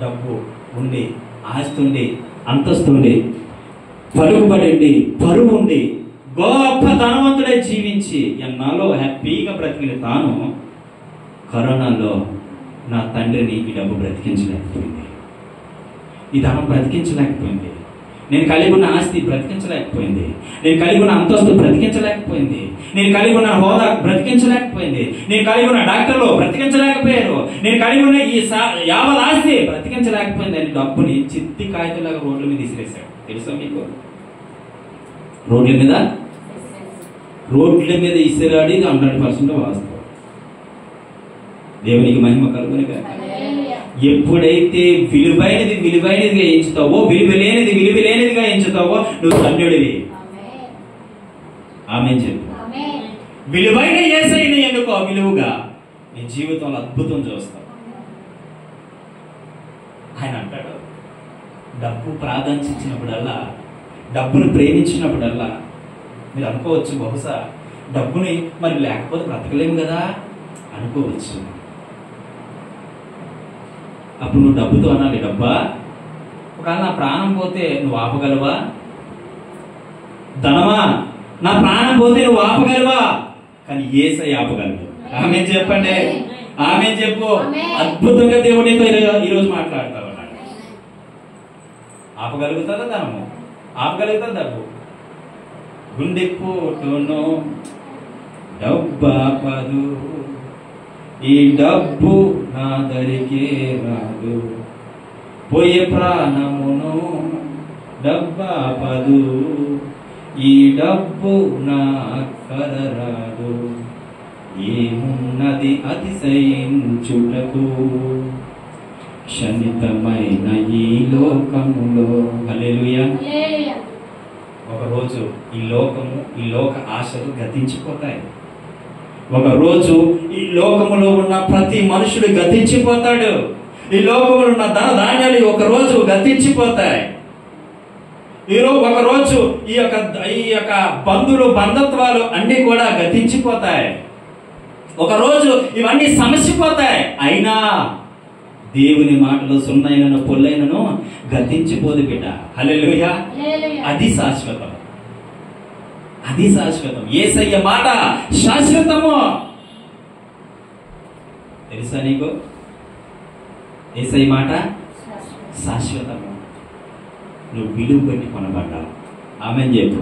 డబ్బు ఉండి, ఆస్తి ఉండి, అంతస్తు ఉండి, పలుకుబడి ఉండి, పరువు ఉండి, గొప్ప ధనవంతుడే జీవించి ఎన్నాలో హ్యాపీగా బ్రతికిన తాను కరోనాలో నా తండ్రిని ఈ డబ్బు బ్రతికించలేకపోయింది, ఈ ధనం బ్రతికించలేకపోయింది, నేను కలిగి ఉన్న ఆస్తి బ్రతికించలేకపోయింది, నేను కలిగి ఉన్న అంతస్తు బ్రతికించలేకపోయింది, నేను కలిగి ఉన్న హోదా బ్రతికించలేకపోయింది, నేను కలిగి ఉన్న డాక్టర్లు బ్రతికించలేకపోయారు, నేను కలిగి ఉన్న ఈ యావత్ ఆస్తి బ్రతికించలేకపోయింది అని డబ్బుని చిత్తి కాగితంలాగా రోడ్ల మీద విసిరేశాడు. తెలుసా మీకు? రోడ్ల మీద ఇసిరాడి 100% వాస్తవం. దేవునికి మహిమ కలుగునిగా. ఎప్పుడైతే విలువైనదిగా ఎంచుతావో, విలువలేనిదిగా ఎంచుతావో నువ్వు ధన్యుడివి. ఆమేన్ చెప్పు. విలువైన యేసయ్యని ఎన్నుకో. విలువగా నీ జీవితంలో అద్భుతం చూస్తావు. ఆయన అంటాడు, డబ్బు ప్రార్థించినప్పుడల్లా, డబ్బును ప్రేమించినప్పుడల్లా మీరు అనుకోవచ్చు, బహుశా డబ్బుని మరి లేకపోతే బ్రతకలేము కదా అనుకోవచ్చు. అప్పుడు నువ్వు డబ్బుతో అనాలి, డబ్బా ఒకవేళ నా ప్రాణం పోతే నువ్వు ఆపగలవా? ధనమా నా ప్రాణం పోతే నువ్వు ఆపగలవా? కానీ యేసయ్య ఆపగలవు. ఆమేన్ చెప్పండి, ఆమేన్ చెప్పు. అద్భుతంగా దేవుడితో ఈరోజు మాట్లాడతా ఉన్నాడు. ఆపగలుగుతుందా ధనము? ఆపగలుగుతా డబ్బు? గుండెపోటును డబ్బాపదు, ఈ డబ్బు నా దరికే రాదు, పోయే ప్రాణమును డబ్బాపదు, ఈ డబ్బు నా అక్కర రాదు, ఏమున్నది అతిశయించుటకు క్షణితమైన ఈ లోకములో. హల్లెలూయా. ఒకరోజు ఈ లోక ఆశలు గతించిపోతాయి. ఒకరోజు ఈ లోకములో ఉన్న ప్రతి మనుషుడు గతించిపోతాడు. ఈ లోకములో ఉన్న ధన ధాన్యాలు ఒకరోజు గతించిపోతాయి. ఒకరోజు ఈ యొక్క బంధుత్వాలు అన్ని కూడా గతించిపోతాయి. ఒకరోజు ఇవన్నీ సమసిపోతాయి. అయినా దేవుని మాటలు సున్నైనను పొల్లైనను గతించిపోదు బిడ్డ. హల్లెలూయా. అది శాశ్వతం, అది శాశ్వతం. యేసయ్య మాట శాశ్వతము. తెలుసా నీకు? యేసయ్య మాట శాశ్వతము. నువ్వు విలువ పెట్టి కొనబడ్డావు. ఆమేన్ చెప్పు.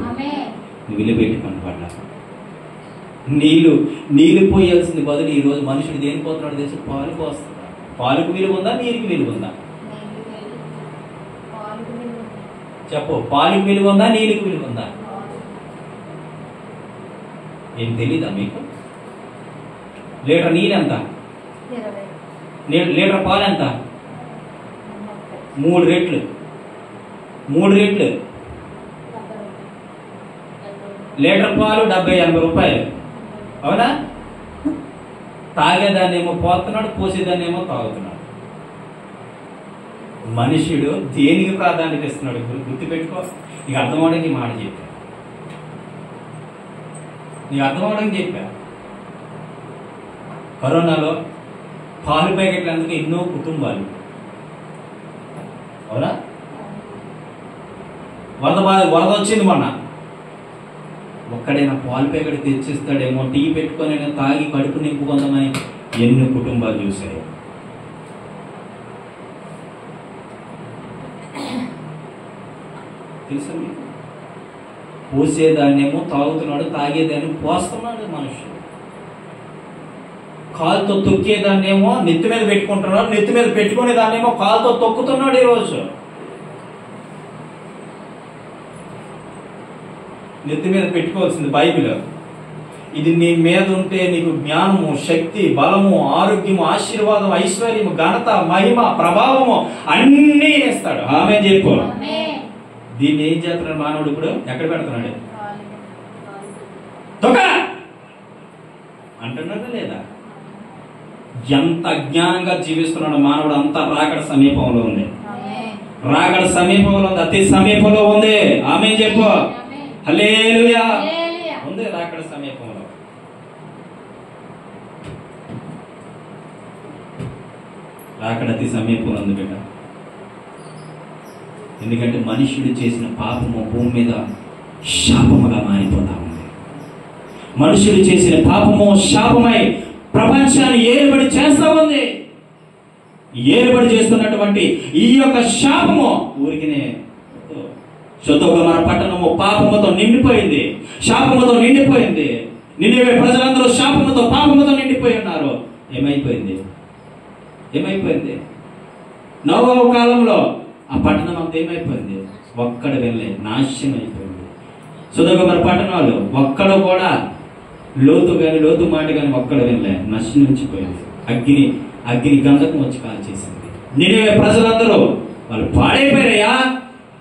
నువ్వు విలువ పెట్టి కొనబడ్డావు. నీళ్ళు పోయాల్సింది బదులు ఈరోజు మనుషుడు దేని పోతున్నాడు తెలుసు? పాలు పోస్తున్నాడు. పాలకు విలువ ఉందా? నీరుకి విలువ ఉందా? చెప్పు. పాలకు విలువ ఉందా? నీరుకి విలువ ఉందా? ఏం తెలీదా మీకు? లీటర్ నీరు ఎంత? లీటర్ పాలు ఎంత? 3 రెట్లు. 3 రెట్లు. లీటర్ పాలు 70-80 రూపాయలు. అవునా? తాగేదాన్ని ఏమో పోతున్నాడు, పోసేదాన్ని ఏమో తాగుతున్నాడు. మనుషుడు దేనికి ప్రాధాన్యత ఇస్తున్నాడు? గుర్తుపెట్టుకో. నీకు అర్థమవడానికి మాట చెప్పా, నీకు అర్థమవడానికి చెప్పా. కరోనాలో పాలు ప్యాకెట్లు అందుకు ఎన్నో కుటుంబాలు. అవునా? వరద వచ్చింది మొన్న. ఒక్కడైనా పాలు ప్యాకెట్ తెచ్చిస్తాడేమో, టీ పెట్టుకొని తాగి కడుపు నింపుకుందామని ఎన్ని కుటుంబాలు చూశాయి. తెలుసా మీకు? పోసేదాన్నేమో తాగుతున్నాడు, తాగేదాన్ని పోస్తున్నాడు మనుషులు. కాలుతో తొక్కేదాన్నేమో నెత్తి మీద పెట్టుకుంటున్నాడు, నెత్తి మీద పెట్టుకునే దాన్నేమో కాలుతో తొక్కుతున్నాడు. ఈరోజు నెత్తి మీద పెట్టుకోవాల్సింది బైబిల్. ఇది నీ మీద ఉంటే నీకు జ్ఞానము, శక్తి, బలము, ఆరోగ్యము, ఆశీర్వాదం, ఐశ్వర్యము, ఘనత, మహిమ, ప్రభావము అన్నీ ఇస్తాడు. ఆమె చెప్పు. దీన్ని ఏం చేస్తున్నాడు మానవుడు? ఇప్పుడు ఎక్కడ పెడుతున్నాడు? తొక్క అంటున్నాడా లేదా? ఎంత అజ్ఞానంగా జీవిస్తున్నాడు మానవుడు. అంత రాకడ సమీపంలో ఉంది. రాకడ సమీపంలో ఉంది, అతి సమీపంలో ఉంది. ఆమె చెప్పు. హల్లెలూయా. ఉంది రాకడ సమీపంలో. రాకడ అతి సమీపంలో ఉంది బిడ్డ. ఎందుకంటే మనుషుడు చేసిన పాపము భూమి మీద శాపముగా మారిపోతా ఉంది. మనుషుడు చేసిన పాపము శాపమై ప్రపంచాన్ని ఏలుబడి చేస్తా ఉంది. ఏలుబడి చేస్తున్నటువంటి ఈ యొక్క శాపము ఊరికినే సొదొమ పట్టణము పాపముతో నిండిపోయింది, శాపముతో నిండిపోయింది. నినివే ప్రజలందరూ శాపముతో, పాపముతో నిండిపోయి ఉన్నారు. ఏమైపోయింది? నోవహు కాలంలో ఆ పట్టణం అంతా ఏమైపోయింది? ఒక్కడ వెళ్ళే నాశనం అయిపోయింది. సొదొమ పట్టణాలు ఒక్కడ కూడా లోతు మాట కానీ ఒక్కడ వెళ్ళే నశించిపోయింది. అగ్ని గంధకం వచ్చి కాల్ చేసింది. నినివే ప్రజలందరూ వాళ్ళు పాడైపోయారయ్యా,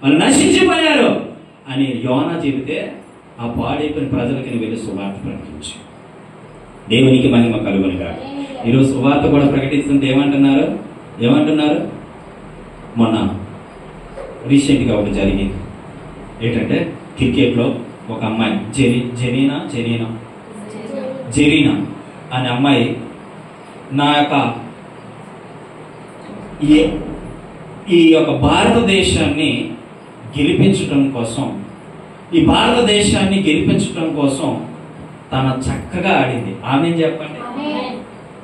వాళ్ళు నశించిపోయారు అని యోనా చెబితే ఆ పాడైపోయిన ప్రజలకి వెళ్ళి సువార్త ప్రకటించు. దేవునికి మహిమ కలుగునుగా. ఈరోజు సువార్త కూడా ప్రకటిస్తుంటే ఏమంటున్నారు? మొన్న రీసెంట్గా ఒకటి జరిగింది. ఏంటంటే క్రికెట్లో ఒక అమ్మాయి జెరీనా అనే అమ్మాయి నా యొక్క ఈ యొక్క భారతదేశాన్ని గెలిపించడం కోసం తన చక్కగా ఆడింది. ఆమె చెప్పండి.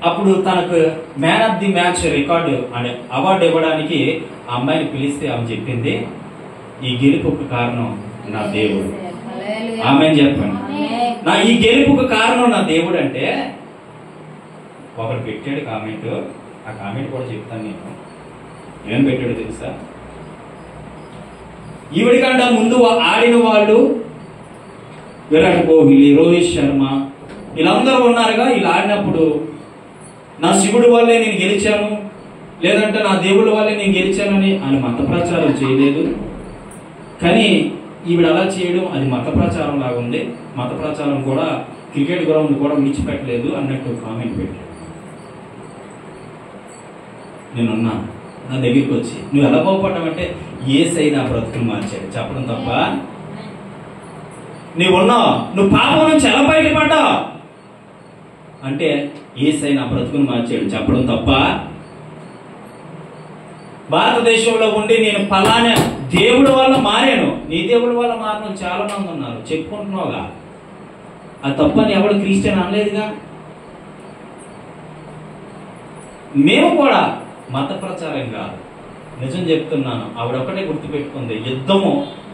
అప్పుడు తనకు man of the match record అనే అవార్డు ఇవ్వడానికి ఆ అమ్మాయిని పిలిస్తే ఆమె చెప్పింది, ఈ గెలుపుకు కారణం నా దేవుడు. ఆమె చెప్పండి. నా ఈ గెలుపుకు కారణం నా దేవుడు అంటే ఒకడు పెట్టాడు కామెంట్. ఆ కామెంట్ కూడా చెప్తాను నేను. ఏం పెట్టాడు తెలుసా? ఈవిడికంటే ముందు ఆడిన వాళ్ళు విరాట్ కోహ్లీ, రోహిత్ శర్మ వీళ్ళందరూ ఉన్నారుగా. వీళ్ళు ఆడినప్పుడు నా శివుడి వల్లే నేను గెలిచాను, లేదంటే నా దేవుడి వల్లే నేను గెలిచానని ఆయన మత ప్రచారం చేయలేదు. కానీ ఈవిడ అలా చేయడం అది మత ప్రచారం లాగా ఉంది. మత ప్రచారం కూడా క్రికెట్ గ్రౌండ్ కూడా విడిచిపెట్టలేదు అన్నట్టు కామెంట్ పెట్టాడు. నేనున్నా, నా దగ్గరికి వచ్చి నువ్వు ఎలా బాగుపడ్డావంటే యేసయ్య నా బ్రతుకుని మార్చాడు చెప్పడం తప్ప, నువ్వు పాపం నుంచి ఎలా బయటపడ్డావు అంటే యేసయ్య నా బ్రతుకుని మార్చాడు చెప్పడం తప్ప, భారతదేశంలో ఉండి నేను ఫలానా దేవుడి వల్ల మారాను, నీ దేవుడి వల్ల మారిన చాలా మంది ఉన్నారు చెప్పుకుంటున్నావుగా, అది తప్పని ఎవడు క్రిస్టియన్ అనలేదుగా. మేము కూడా మత ప్రచారం కాదు, నిజం చెప్తున్నాను. ఆవిడొక్కటే గుర్తుపెట్టుకుంది, యుద్ధము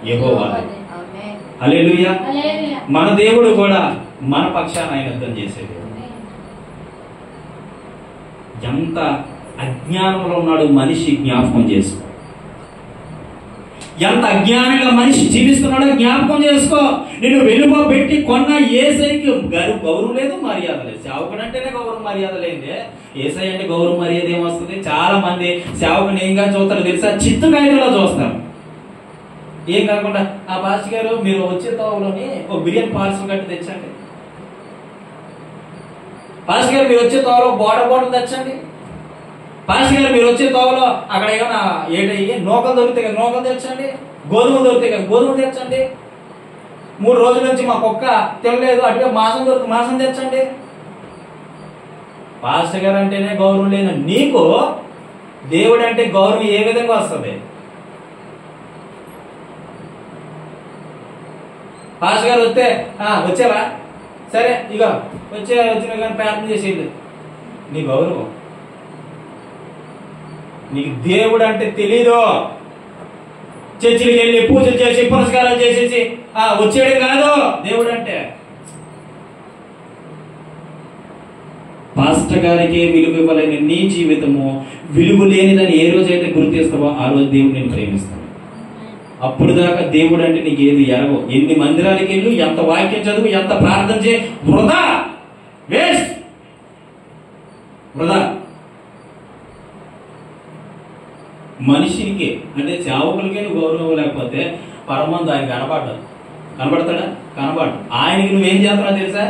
యెహోవాది. హల్లెలూయా. మన దేవుడు కూడా మన పక్షాన ఆయన యుద్ధం చేసేది. ఎంత అజ్ఞానంలో ఉన్నాడు మనిషి జ్ఞాపకం చేసుకో. ఎంత అజ్ఞానంగా మనిషి జీవిస్తున్నాడో జ్ఞాపకం చేసుకో. నిన్ను వెలుగు పెట్టి కొన్న యేసయ్యకి గౌరవం లేదు, మర్యాద లేదు. సేవకుడు అంటేనే గౌరవం మర్యాద లేదే. యేసయ్య అంటే గౌరవం మర్యాద ఏమొస్తుంది? చాలా మంది సేవకుని ఏంగా చూస్తారు తెలుసా? చిత్తుకాయలో చూస్తారు. ఏం కాకుండా ఆ పాస్టర్ గారు మీరు వచ్చే తోవలోని ఒక బిర్యానీ పార్సల్ కట్టి తెచ్చండి, పాస్టర్ గారు మీరు వచ్చే తోవలో బాటిల్ తెచ్చండి, పాస్టర్ గారు మీరు వచ్చే తోవలో అక్కడ ఏమైనా ఏటయ్యి నూకలు దొరికితే కదా నూకలు తెచ్చండి, గోధుమలు దొరికితే కదా గోధుమలు తెచ్చండి, 3 రోజుల నుంచి మా కుక్క తినలేదు అటుగా మాంసం దొరికి మాంసం తెచ్చండి. పాస్టర్ గారు అంటేనే గౌరవం లేదు. నీకు దేవుడు అంటే గౌరవం ఏ విధంగా వస్తుంది? పాస్టర్ గారు వస్తే వచ్చావా, సరే ఇక వచ్చిన కానీ ప్రార్థన చేసేది. నీ గౌరవం. నీకు దేవుడు అంటే తెలీదు. చర్చికి వెళ్ళి పూజలు చేసి పురస్కారాలు చేసేసి వచ్చేయడం కాదు దేవుడు అంటే. పాస్టర్ గారికి విలువ ఇవ్వలేని నీ జీవితము విలువ లేనిదని ఏ రోజైతే గుర్తిస్తావో ఆ రోజు దేవుడు నేను ప్రేమిస్తాను. అప్పుడు దాకా దేవుడు అంటే నీకు ఏది ఎరగవు. ఎన్ని మందిరాలకి వెళ్ళు, ఎంత వాక్యం చదువు, ఎంత ప్రార్థన చేయి, వృధా, వేస్ట్, వృధా. మనిషికి అంటే సేవకులకే నువ్వు గౌరవం లేకపోతే పరమందు ఆయన కనబడతాడా? కనబడు. ఆయనకి నువ్వేం చేస్తున్నావు తెలుసా?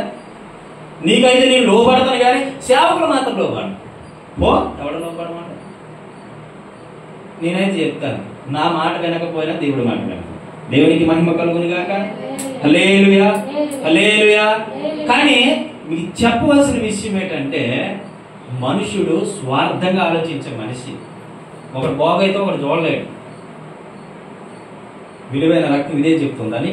నీకైతే నేను లోపడతాను కానీ సేవకులు మాత్రం లోపడు. పో, ఎవడ లోపడమాట? నేనైతే చెప్తాను, నా మాట వినకపోయినా దేవుడి మాట విన. దేవునికి మహిమ కలుగును గాక. హల్లెలూయా, హల్లెలూయా. కానీ మీకు చెప్పవలసిన విషయం ఏంటంటే, మనుషుడు స్వార్థంగా ఆలోచించే మనిషి. ఒకడు బాగైతే ఒకడు చూడలేడు. విలువైన రక్తం ఇదే చెప్తుందని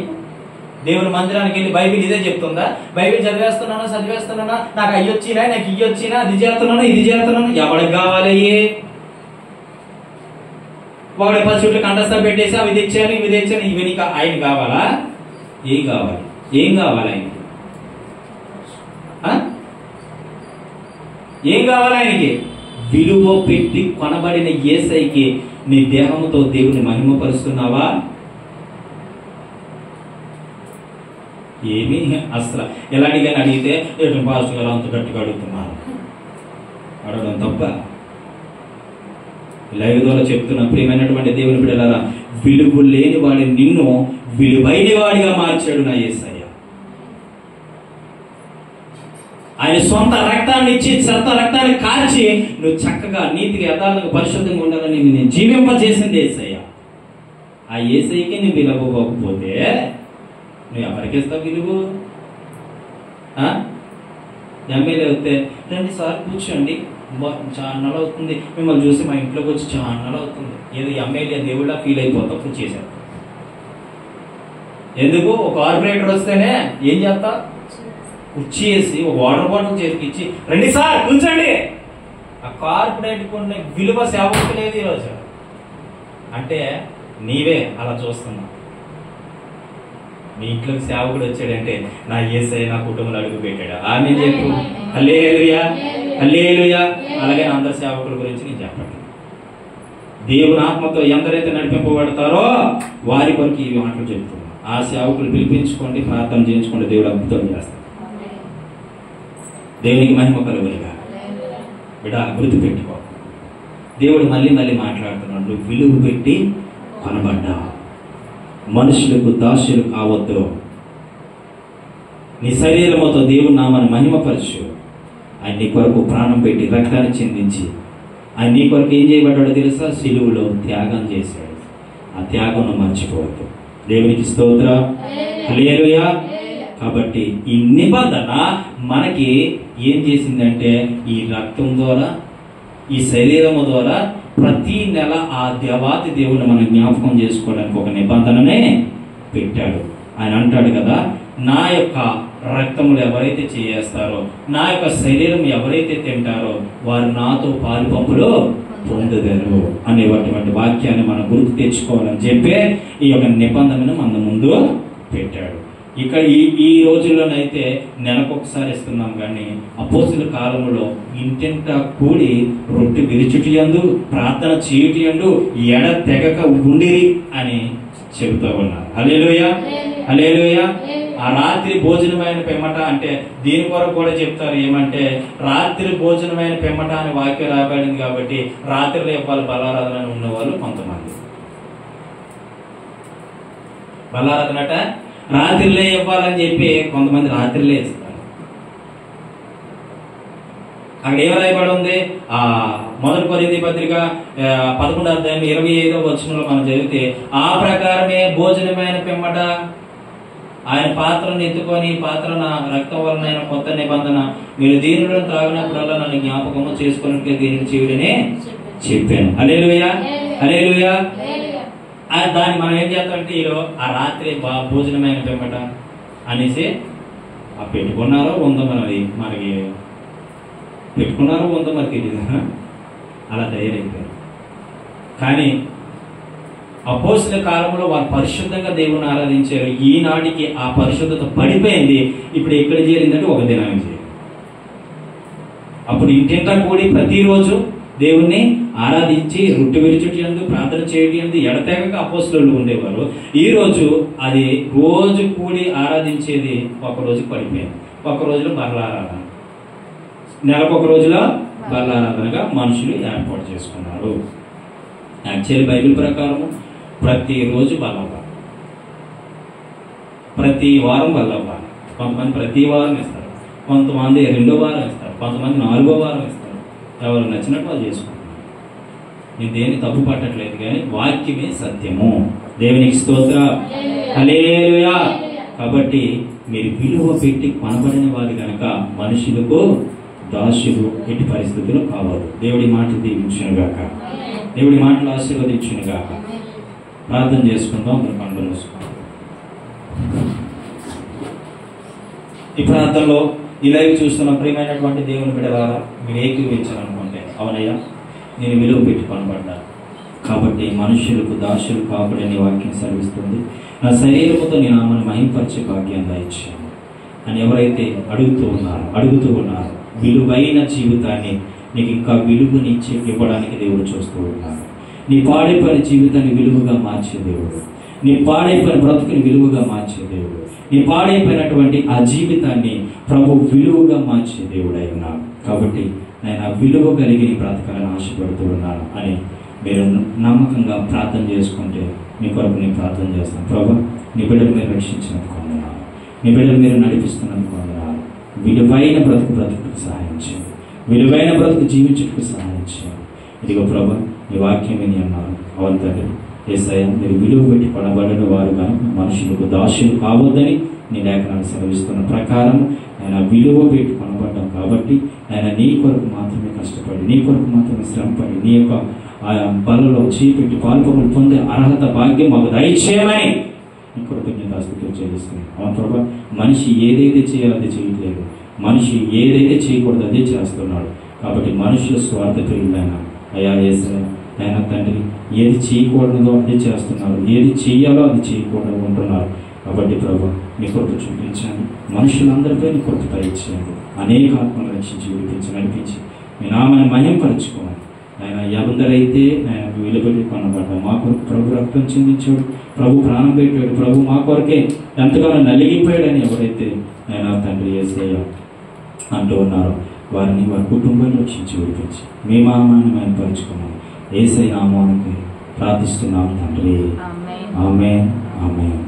దేవుని మందిరానికి వెళ్ళి బైబిల్ ఇదే చెప్తుందా? బైబిల్ చదివేస్తున్నానా, నాకు అయ్యొచ్చినా, నాకు ఇయ్యొచ్చినా, అది చేస్తున్నాను, ఇది చేస్తున్నాను. ఎవరికి కావాలి? ఒకటి 10 చుట్లు కంఠస్థం పెట్టేసి అవి తెచ్చాను, ఇవి తెచ్చాను, ఇవి నీకు ఆయన కావాలా? ఏం కావాలి? ఏం కావాలి ఆయనకి? ఏం కావాలి ఆయనకి? విలువ పెట్టి కొనబడిన యేసయ్యకి నీ దేహంతో దేవుని మహిమపరుస్తున్నావా? ఏమీ అసలు ఎలాంటిగా అడిగితే ఎటు పాస్టర్ గారు అంత గట్టిగా అడుగుతున్నారు, అడగడం తప్ప. లైవ్ ద్వారా చెప్తున్నా, ప్రియమైనటువంటి దేవుని బిడ్డలారా, విలువ లేని వాడి నిన్ను విలువైన వాడిగా మార్చాడు నా యేసయ్య. ఆయన సొంత రక్తాన్ని ఇచ్చి, సొంత రక్తాన్ని కార్చి నువ్వు చక్కగా నీతిగా యథార్థంగా పరిశుద్ధంగా ఉండాలని నేను జీవింపజేసింది యేసయ్య. ఆ యేసయ్యకి నువ్వు విలువకపోతే నువ్వు ఎవరికి ఇస్తావు విలువ? ఎమ్మెల్యే వస్తే రండి సార్ కూర్చోండి, చాలా నెల అవుతుంది మిమ్మల్ని చూసి, మా ఇంట్లోకి వచ్చి చాలా నెల అవుతుంది. ఏదో ఎమ్మెల్యే దేవుళ్ళ ఫీల్ అయిపోతావు, కూర్చు చేశారు. ఎందుకు? ఒక కార్పొరేటర్ వస్తేనే ఏం చేస్తా? కుర్చీ వేసి ఒక వాటర్ బాటిల్ చేతికి ఇచ్చి రండి సార్ కూర్చోండి. ఆ కార్పొరేట్ ఉన్న విలువ సేవకు లేదు ఈరోజు. అంటే నీవే అలా చూస్తున్నావు. నీ ఇంట్లోకి సేవకుడు వచ్చాడంటే నా యేసయ్య నా కుటుంబంలో అడుగు పెట్టాడు. ఆమె చెప్పు హల్లెలూయా, హల్లెలూయా. అలాగే అందరి సేవకుల గురించి నేను చెప్పండి. దేవుని ఆత్మతో ఎందరైతే నడిపింపబడతారో వారి కొరకు ఈ మాటలు చెప్తున్నా. ఆ సేవకులు పిలిపించుకోండి, ప్రార్థన చేయించుకోండి, దేవుడు అద్భుతం చేస్తాడు. దేవునికి మహిమ కలుగునిగా. బిడ్డ గుర్తు పెట్టుకో, దేవుడు మళ్ళీ మళ్ళీ మాట్లాడుతున్నాడు. నువ్వు విలువ పెట్టి కొనబడ్డా, మనుషులకు దాసులు కావద్దు. నీ శరీరముతో దేవుని నామాన్ని మహిమపరచు. ఆయన నీ కొరకు ప్రాణం పెట్టి రక్తాన్ని చిందించి ఆయన నీ కొరకు ఏం చేయబడ్డాడో తెలుసా? సిలువలో త్యాగం చేశాడు. ఆ త్యాగం మర్చిపోవద్దు. దేవునికి స్తోత్రం, హల్లెలూయా. కాబట్టి ఈ నిబంధన మనకి ఏం చేసిందంటే, ఈ రక్తం ద్వారా, ఈ శరీరము ద్వారా ప్రతి నెల ఆ దేవాతి దేవుని మనం జ్ఞాపకం చేసుకోవడానికి ఒక నిబంధననే పెట్టాడు. ఆయన అంటాడు కదా, నా యొక్క రక్తములు ఎవరైతే చేస్తారో, నా యొక్క శరీరం ఎవరైతే తింటారో వారు నాతో పాలు పంపులో పొందుదరు అనేటువంటి వాక్యాన్ని మనం గుర్తు తెచ్చుకోవాలని చెప్పే ఈ యొక్క నిబంధనను మన ముందు పెట్టాడు. ఇక్కడ ఈ రోజుల్లోనైతే నెలకొకసారి ఇస్తున్నాం, కానీ అపోస్తుల కాలంలో ఇంటింటా కూడి రొట్టె విరుచుటి యందు ప్రార్థన చేయుటి యందు ఎడ తెగక ఉండిరి అని చెబుతూ ఉన్నారు. హల్లెలూయా, హల్లెలూయా. ఆ రాత్రి భోజనమైన పెమ్మట అంటే దీని కొరకు కూడా చెప్తారు. ఏమంటే రాత్రి భోజనమైన పెమ్మట అనే వాక్యం రాబడింది కాబట్టి రాత్రిలో ఇవ్వాలి బలారాధన ఉన్నవాళ్ళు కొంతమంది. బలారాధనట రాత్రిలే ఇవ్వాలని చెప్పి కొంతమంది రాత్రిలే ఇస్తారు. అక్కడ ఏం రాయబడి ఉంది? ఆ 1 కొరింథీ పత్రిక 11వ అధ్యాయం 25వ వచనంలో మనం చదివితే, ఆ ప్రకారమే భోజనమైన పిమ్మట ఆయన పాత్రను ఎత్తుకొని, పాత్ర నా రక్తం వలన కొత్త నిబంధన, మీరు దీనిలో త్రాగినప్పుడల్లా నన్ను జ్ఞాపకము చేసుకున్నట్టుగా దీనిని చేయుడనే చెప్పాను. హల్లెలూయా, హల్లెలూయా. దాన్ని మనం ఏం చేస్తామంటే ఈరో ఆ రాత్రి భోజనమైన పిమ్మట అనేసి ఆ పెట్టుకున్నారో ఉందో మనది మనకి పెట్టుకున్నారో ఉందో మనకి తెలియదు, అలా తయారైపోయారు. కానీ అపోస్తుల కాలంలో వారు పరిశుద్ధంగా దేవుని ఆరాధించారు. ఈనాటికి ఆ పరిశుద్ధత పడిపోయింది. ఇప్పుడు ఎక్కడ చేరిందంటే ఒక దినానికి చేరింది. అప్పుడు ఇంటింటా కూడి ప్రతిరోజు దేవుణ్ణి ఆరాధించి రొట్టె విరుచుటి యందు ప్రార్థన చేయడం యందు ఎడతెగక అపోస్తులు ఉండేవారు. ఈ రోజు అది రోజు కూడి ఆరాధించేది ఒక రోజు పడిపోయింది. ఒక రోజులో బర్ల ఆరాధన, నెలకొక రోజులో బర్ల ఆరాధనగా మనుషులు ఏర్పాటు చేసుకున్నారు. యాక్చువల్లీ బైబిల్ ప్రకారము ప్రతిరోజు బల్లవ్వ, ప్రతి వారం బల్లవ్వ. కొంతమంది ప్రతి వారం ఇస్తారు, కొంతమంది 2వ వారం ఇస్తారు, కొంతమంది 4వ వారం ఇస్తారు. ఎవరు నచ్చినట్టు వాళ్ళు చేసుకుంటున్నారు. నేను దేన్ని తప్పు పట్టట్లేదు, కానీ వాక్యమే సత్యము. దేవునికి స్తోత్రం, హల్లెలూయా. కాబట్టి మీరు విలువ పెట్టి కొనబడిన వారు కనుక మనుషులకు దాసులు ఎట్టి పరిస్థితులు కావాలి. దేవుడి మాటలు దీవించునుగాక, దేవుడి మాటలు ఆశీర్వదించునుగాక. ప్రార్థన చేసుకుందాం. మీరు కళ్ళు మూసుకుందాం. ఈ ప్రార్థనలో ఈ లైవ్ చూస్తున్న ప్రియమైనటువంటి దేవుని బిడ్డలారా, మీరు ఏకీవించాలనుకుంటే, అవునయ్యా నేను విలువ పెట్టి కొనబడ్డా కాబట్టి మనుషులకు దాసులు కాకూడని వాక్యం సెలవిస్తుంది. నా శరీరముతో నేను ఆమెను మహింపరిచే భాగ్యం దయచేయండి అని ఎవరైతే అడుగుతూ ఉన్నారు విలువైన జీవితాన్ని నీకు ఇంకా విలువనిచ్చి ఇవ్వడానికి దేవుడు చూస్తూ ఉన్నారు. నీ పాడైపోయిన జీవితాన్ని విలువగా మార్చే దేవుడు, నీ పాడైపోయిన బ్రతుకుని విలువగా మార్చే దేవుడు, నీ పాడైపోయినటువంటి ఆ జీవితాన్ని ప్రభు విలువగా మార్చే దేవుడు అయి ఉన్నాడు. కాబట్టి నేను ఆ విలువ కలిగి నీ బ్రతకాలని ఆశపడుతూ ఉన్నాను అని మీరు నమ్మకంగా ప్రార్థన చేసుకుంటే మీ కొరకు నేను ప్రార్థన చేస్తాను. ప్రభు నీ బిడ్డలు మీరు రక్షించినందుకు వందనాలు, నీ బిడ్డలు మీరు నడిపిస్తున్నందుకు వందనాలు. విలువైన బ్రతుకు సహాయం చేయండి, విలువైన బ్రతుకు జీవించుటకు సహాయం చేయండి. ఇదిగో ప్రభు నీ వాక్యం విని అన్నారు. అవును తండ్రి, యేసయ్య మీరు విలువ పెట్టి కొనబడిన వారుగా మనుషులకు దాసులు కావద్దని నీ లేఖనాలు సెలవిస్తున్న ప్రకారం ఆయన విలువ పెట్టి కొనబడ్డాం. కాబట్టి ఆయన నీ కొరకు మాత్రమే కష్టపడి, నీ కొరకు మాత్రమే శ్రమపడి, నీ యొక్క ఆ బలలో చేపెట్టి పాల్పొరులు పొందే అర్హత భాగ్యం మాకు దయచేయమని నీ కృతజ్ఞతాస్తుతులు చెల్లిస్తున్నాను. అవును ప్రభా, మనిషి ఏదైతే చేయాలో అది చేయట్లేదు, మనిషి ఏదైతే చేయకూడదు అదే చేస్తున్నాడు. కాబట్టి మనుషుల స్వార్థ ప్రియులైనా అయ్యా యేసయ్య ఆయన తండ్రి ఏది చేయకూడదో అదే చేస్తున్నారు, ఏది చేయాలో అది చేయకూడదు ఉంటున్నారు. కాబట్టి ప్రభు నీ కృప చూపించండి, మనుషులందరిపై నీ కృప దయచేయండి. అనేక ఆత్మలు రక్షించి విడిపించి నడిపించి మీ నామాన్ని మహింపరచుకోమని ఆయన ఎవరైతే ఆయన విలువబెట్టి కొనబడ్డా మా కొరకు ప్రభు రక్తం చెందించాడు, ప్రభు ప్రాణం పెట్టాడు, ప్రభు మా కొరకే ఎంతగానో నలిగిపోయాడని ఎవరైతే ఆయన తండ్రి యేసయ్య అంటూ ఉన్నారో వారిని వారి కుటుంబాన్ని రక్షించి విడిపించి మీ నామాన్ని మహింపరచుకోమని యేసయ్య నామానికి ప్రార్థిస్తున్నాము తండ్రి. ఆమేన్, ఆమేన్.